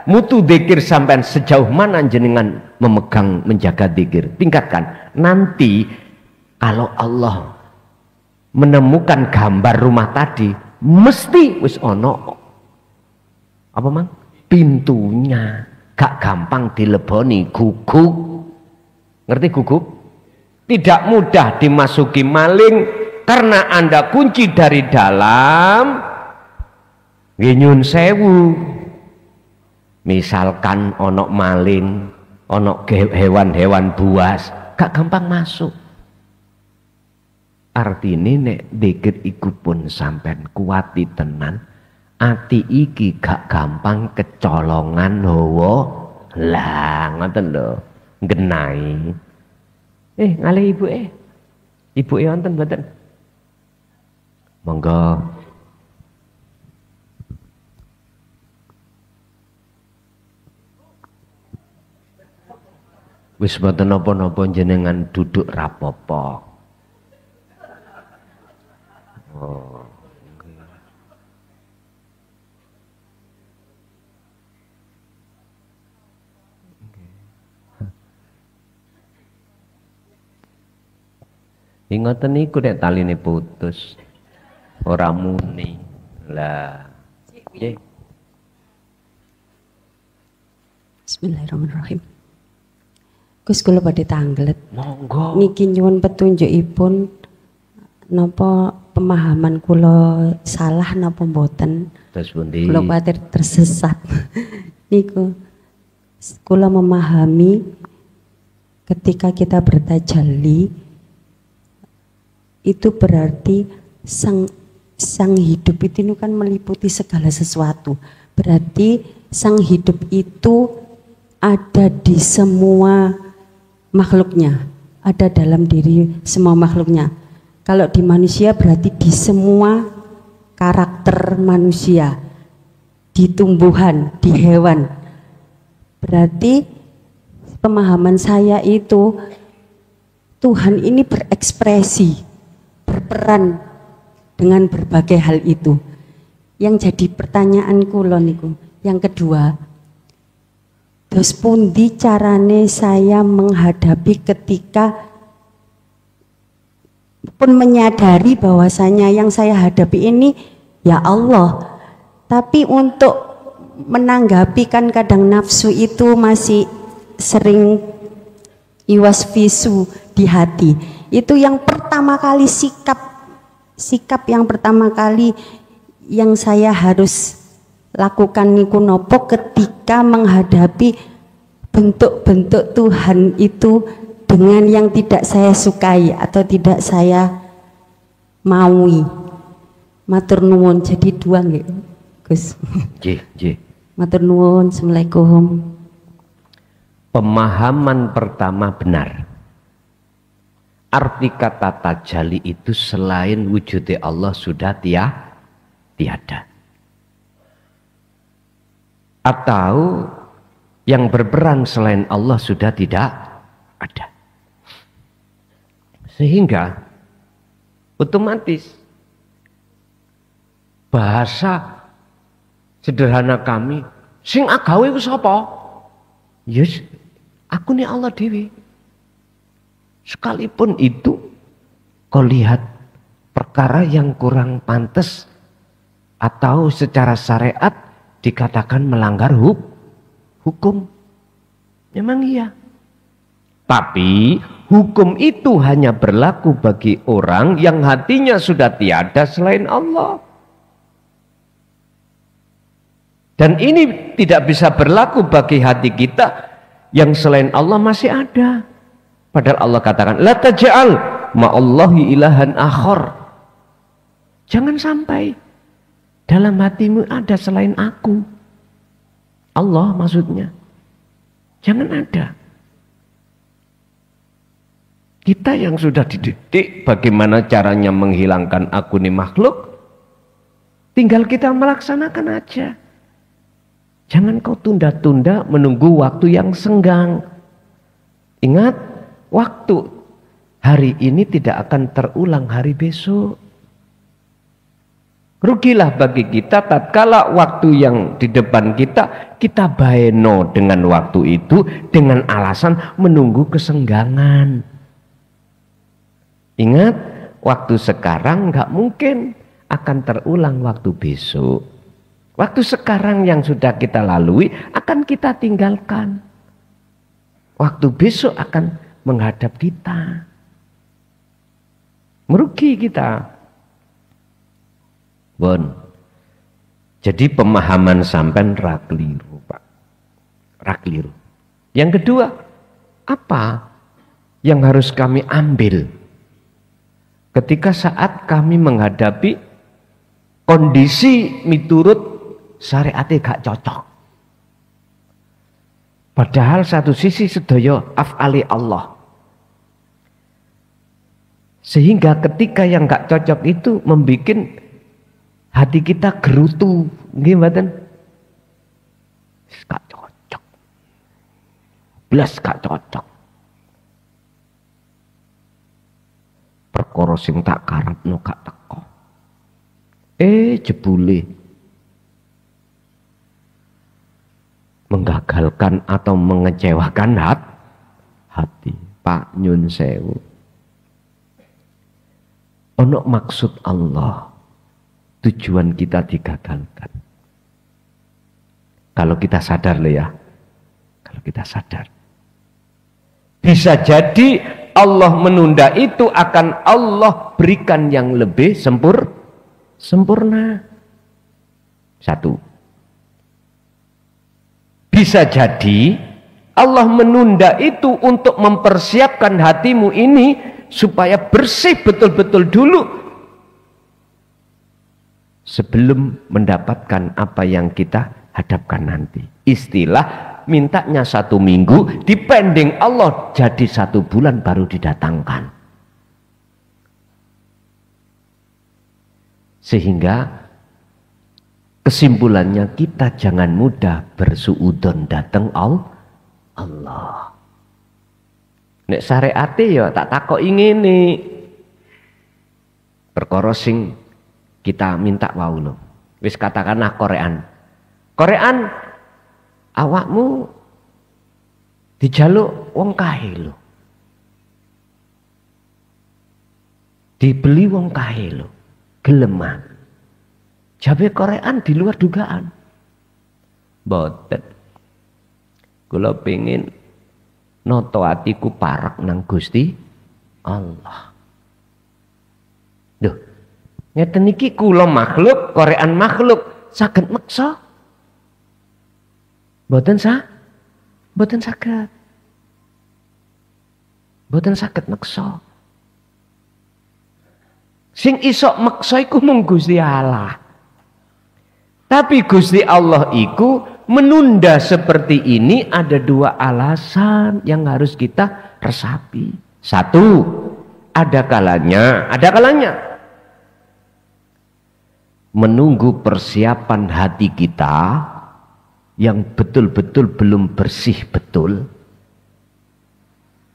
mutu dzikir sampai sejauh mana jenengan memegang menjaga dzikir. Tingkatkan. Nanti kalau Allah menemukan gambar rumah tadi, mesti wis ono apa mang? Pintunya. Gak gampang dileboni, guguk. Ngerti guguk? Tidak mudah dimasuki maling karena Anda kunci dari dalam. Nyun sewu. Misalkan onok maling, onok hewan-hewan buas, gak gampang masuk. Artinya nek dzikir iku pun sampean kuati tenan. Ati iki gak gampang kecolongan hawa lah ngoten lho genai. Ngalih ibu wonten mboten? Monggo. Wis mboten napa-napa jenengan duduk rapopo. Oh. Ingatan niku nek taline putus. Ora muni. Lah. Nggih. Bismillahirrahmanirrahim. Gus kula badhe tanglet. Monggo. Niki nyuwun petunjukipun napa pemahaman kula salah napa mboten. Terus pundi? Kula kuwatir tersesat. Niku kula memahami ketika kita bertajalli itu berarti sang hidup itu kan meliputi segala sesuatu. Berarti sang hidup itu ada di semua makhluknya, ada dalam diri semua makhluknya. Kalau di manusia berarti di semua karakter manusia, di tumbuhan, di hewan. Berarti pemahaman saya itu Tuhan ini berekspresi, berperan dengan berbagai hal itu. Yang jadi pertanyaan kula niku, yang kedua, dos pundi carane saya menghadapi ketika pun menyadari bahwasanya yang saya hadapi ini ya Allah, tapi untuk menanggapi kan kadang nafsu itu masih sering iwas visu di hati. Itu yang pertama kali sikap yang pertama kali yang saya harus lakukan niku nopo ketika menghadapi bentuk-bentuk Tuhan itu dengan yang tidak saya sukai atau tidak saya maui. Matur nuwun, jadi dua nggih Gus. Nggih. Matur nuwun, Assalamualaikum. Pemahaman pertama benar. Arti kata tajali itu selain wujudnya Allah sudah tiada. Atau yang berperan selain Allah sudah tidak ada. Sehingga otomatis bahasa sederhana kami, sing agawe ku sapa? Yes, aku nih Allah dewi. Sekalipun itu kau lihat perkara yang kurang pantas atau secara syariat dikatakan melanggar hukum, memang iya. Tapi hukum itu hanya berlaku bagi orang yang hatinya sudah tiada selain Allah. Dan ini tidak bisa berlaku bagi hati kita yang selain Allah masih ada. Padahal Allah katakan, la taj'al ma'allahi ilahan akhar. Jangan sampai dalam hatimu ada selain aku. Allah maksudnya. Jangan ada. Kita yang sudah dididik bagaimana caranya menghilangkan aku ini makhluk, tinggal kita melaksanakan aja. Jangan kau tunda-tunda menunggu waktu yang senggang. Ingat, waktu hari ini tidak akan terulang hari besok. Rugilah bagi kita tatkala waktu yang di depan kita baeno dengan waktu itu dengan alasan menunggu kesenggangan. Ingat, waktu sekarang nggak mungkin akan terulang waktu besok. Waktu sekarang yang sudah kita lalui akan kita tinggalkan. Waktu besok akan menghadap kita. Merugi kita. Bon. Jadi pemahaman sampean ra keliru, Pak. Ra keliru. Yang kedua, apa yang harus kami ambil ketika saat kami menghadapi kondisi miturut syariate gak cocok. Padahal satu sisi sedaya af'ali Allah. Sehingga ketika yang gak cocok itu membuat hati kita gerutu, nggih mboten? Gak cocok. Blas gak cocok. Perkara sing tak karepno gak teko. Jebule menggagalkan atau mengecewakan hati. Pak nyun sewu. Ono maksud Allah. Tujuan kita digagalkan. Kalau kita sadar loh ya. Kalau kita sadar. Bisa jadi Allah menunda itu akan Allah berikan yang lebih sempurna. Satu. Bisa jadi Allah menunda itu untuk mempersiapkan hatimu ini supaya bersih betul-betul dulu sebelum mendapatkan apa yang kita hadapkan nanti. Istilah mintanya 1 minggu, dipending Allah jadi 1 bulan baru didatangkan. Sehingga kesimpulannya kita jangan mudah bersuudzon datang Allah. Nek syariate ya tak takoki ngene. Perkara sing kita minta wau lho. Wis katakanlah Korean awakmu dijaluk wong kae lho. Dibeli wong kae lho. Geleman. Jabe Korean di luar dugaan. Boten. Kula pengen noto atiku parek nang Gusti Allah. Duh, ngeten iki kula makhluk, Korean makhluk, saged meksa? Mboten saged. Mboten saged meksa. Sing iso meksa iku mung Gusti Allah. Tapi Gusti Allah iku menunda seperti ini ada 2 alasan yang harus kita resapi. 1, ada kalanya menunggu persiapan hati kita yang betul-betul belum bersih betul.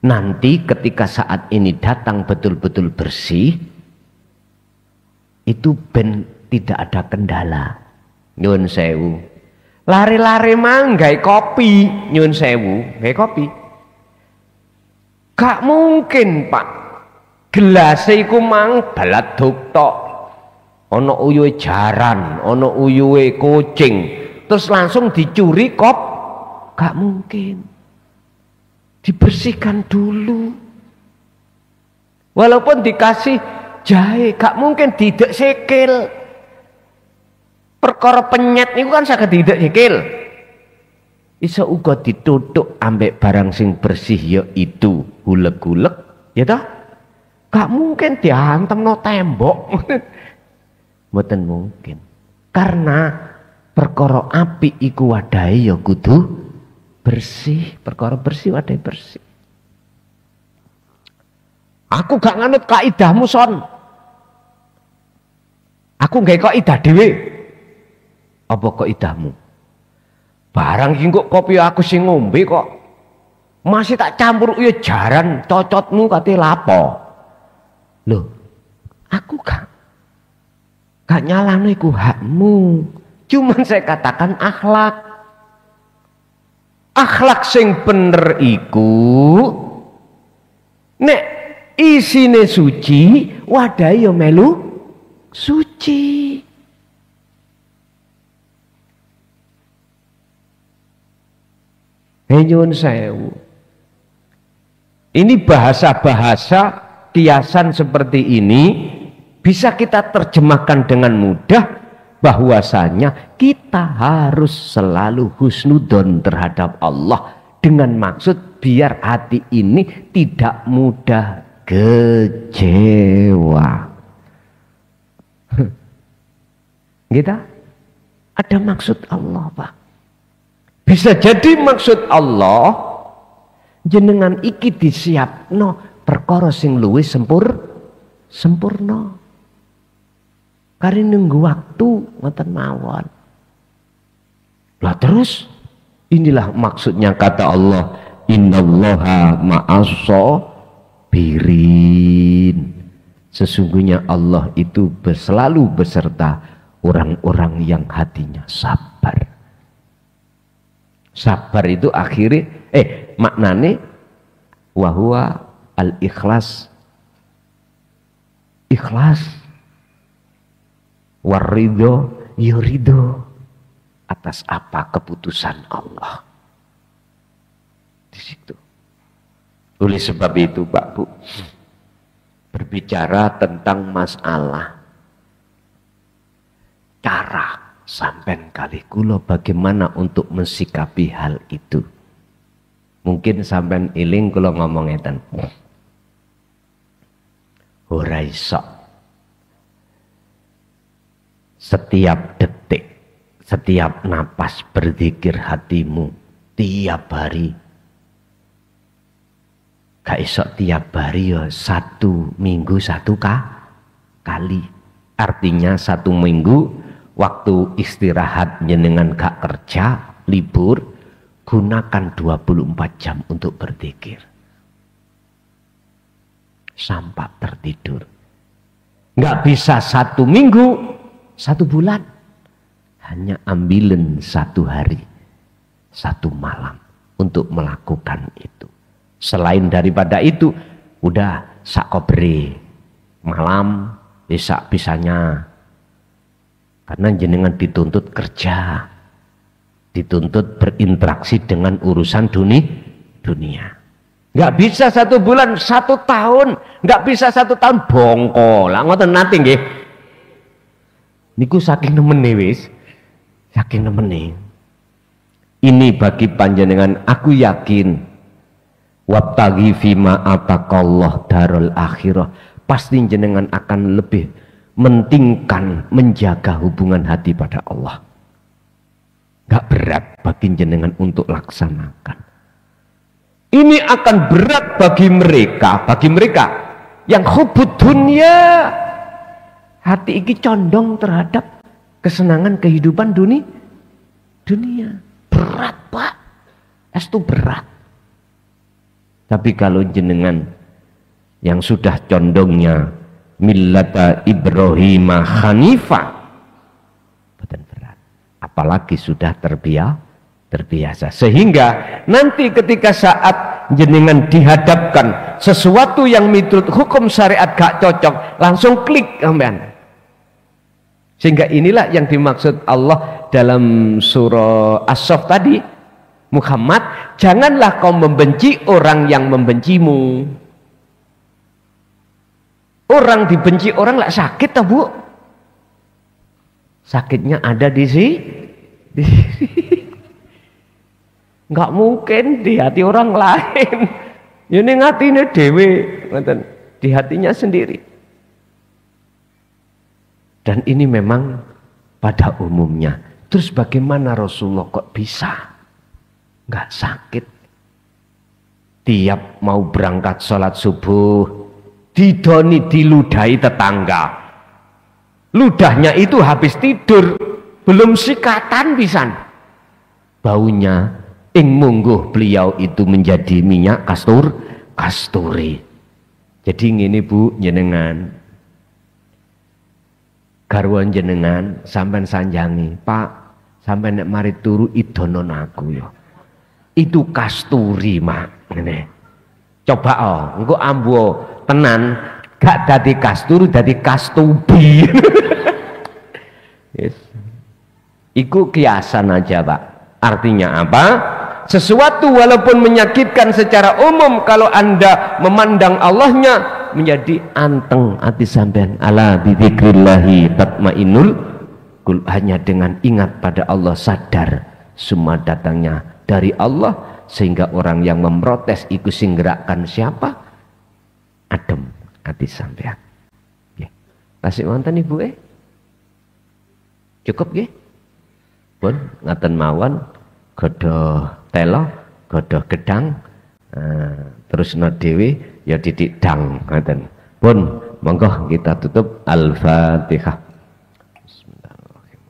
Nanti ketika saat ini datang betul-betul bersih, itu ben tidak ada kendala. Nyun sewu. Lari-lari manggai kopi, nyun sewu, gawe kopi. Gak mungkin, Pak. Gelas iku mang baladuk tok. Ana uyuhe jaran, ana uyuhe kucing, terus langsung dicuri kop. Gak mungkin. Dibersihkan dulu. Walaupun dikasih jahe, gak mungkin didek sikil. Perkara penyet niku kan saged didek sikil. Iso uga ditutuk ambek barang sing bersih ya itu hulek-hulek, ya toh? Gak mungkin diantem no tembok. Mboten mungkin. Karena perkara apik iku wadahe ya kudu bersih, perkara bersih wadahe bersih. Aku gak nganut kaidahmu son. Aku gak kaidah dhewe. Apa kaidahmu? Barang iki kok kopi aku sing ngombe kok masih tak campur ya jaran cocotmu kate lapo. Loh, aku gak nyalahno iku hakmu. Cuman saya katakan akhlak. Akhlak sing bener iku nek isine suci, wadahe ya melu suci. Nyuwun sewu. Ini bahasa-bahasa kiasan seperti ini bisa kita terjemahkan dengan mudah bahwasanya kita harus selalu husnudon terhadap Allah dengan maksud biar hati ini tidak mudah kecewa. Kita ada maksud Allah, Pak. Bisa jadi maksud Allah jenengan iki disiapno perkara sing luwih sempurna. Kari nunggu waktu ngoten mawon. Lah terus inilah maksudnya kata Allah, innallaha ma'as-sabirin. Sesungguhnya Allah itu selalu beserta orang-orang yang hatinya sabar. Sabar itu akhirnya maknane wahwa al-ikhlas. Ikhlas waridho yurido atas apa keputusan Allah. Di situ. Oleh sebab itu Pak Bu, berbicara tentang masalah cara sampean kali kula bagaimana untuk mensikapi hal itu. Mungkin sampean iling kula ngomong ngeten. Ora iso. Setiap detik, setiap napas berzikir hatimu tiap hari. Gak iso tiap hari ya 1 minggu 1 kali. Artinya 1 minggu waktu istirahat jenengan gak kerja, libur, gunakan 24 jam untuk berzikir. Sampai tertidur. Gak bisa 1 minggu, 1 bulan. Hanya ambilin 1 hari, 1 malam untuk melakukan itu. Selain daripada itu, udah sakobre malam, sak bisanya. Karena jenengan dituntut kerja, dituntut berinteraksi dengan urusan dunia. Nggak bisa 1 bulan, 1 tahun, nggak bisa 1 tahun bongko lah ngoten nate nggih. Niku saking nemene wis, saking nemene. Ini bagi panjenengan aku yakin wabtaghi fima ataqallah darul akhirah, pasti jenengan akan lebih mentingkan menjaga hubungan hati pada Allah. Gak berat bagi jenengan untuk laksanakan. Ini akan berat bagi mereka yang hubud dunia. Hati iki condong terhadap kesenangan kehidupan dunia. Berat Pak, itu berat. Tapi kalau jenengan yang sudah condongnya millata Ibrahim Hanifah, betul berat. Apalagi sudah terbiasa. Sehingga nanti ketika saat jenengan dihadapkan sesuatu yang menurut hukum syariat gak cocok, langsung klik sampean. Sehingga inilah yang dimaksud Allah dalam surah As-Saff tadi, Muhammad, janganlah kau membenci orang yang membencimu. Orang dibenci orang lah sakit tak Bu? Sakitnya ada di sini. Nggak mungkin di hati orang lain. Ini ngatine dewe, di hatinya sendiri. Dan ini memang pada umumnya. Terus bagaimana Rasulullah kok bisa nggak sakit? Tiap mau berangkat sholat subuh, didoni diludahi tetangga. Ludahnya itu habis tidur, belum sikatan pisan. Baunya ing mungguh beliau itu menjadi minyak kasturi. Jadi ngene Bu jenengan, garwan jenengan sampean sanjangi, Pak, sampean nek mari turu idonon aku ya. Itu kasturi, Mak. Ngene. Coba engko ambo tenan gak dadi kasturi, dadi kastubi. Yes. Iku kiasan aja, Pak. Artinya apa? Sesuatu walaupun menyakitkan secara umum, kalau Anda memandang Allahnya, menjadi anteng hati sampean. Ala bidzikrillahi tatmainnul qulub. Hanya dengan ingat pada Allah, sadar semua datangnya dari Allah, sehingga orang yang memprotes itu sing gerakkan siapa? Adem hati sampean. Nggih. Tasik wonten Ibu Cukup nggih? Pun ngaten mawon, godho telo, godho gedang, terus no dewi ya didik dang ngaten. Pun monggo kita tutup. Al-Fatihah. Bismillahirrahmanirrahim.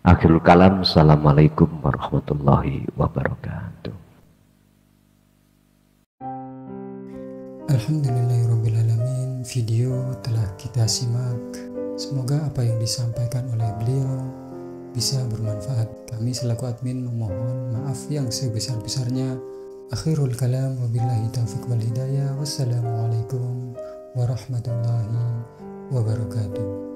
Akhirul kalam. Assalamualaikum warahmatullahi wabarakatuh. Alhamdulillahirrabbilalamin. Video telah kita simak. Semoga apa yang disampaikan oleh beliau bisa bermanfaat. Kami selaku admin memohon maaf yang sebesar-besarnya. Akhirul kalam, wabillahi taufiq wal hidayah. Wassalamualaikum warahmatullahi wabarakatuh.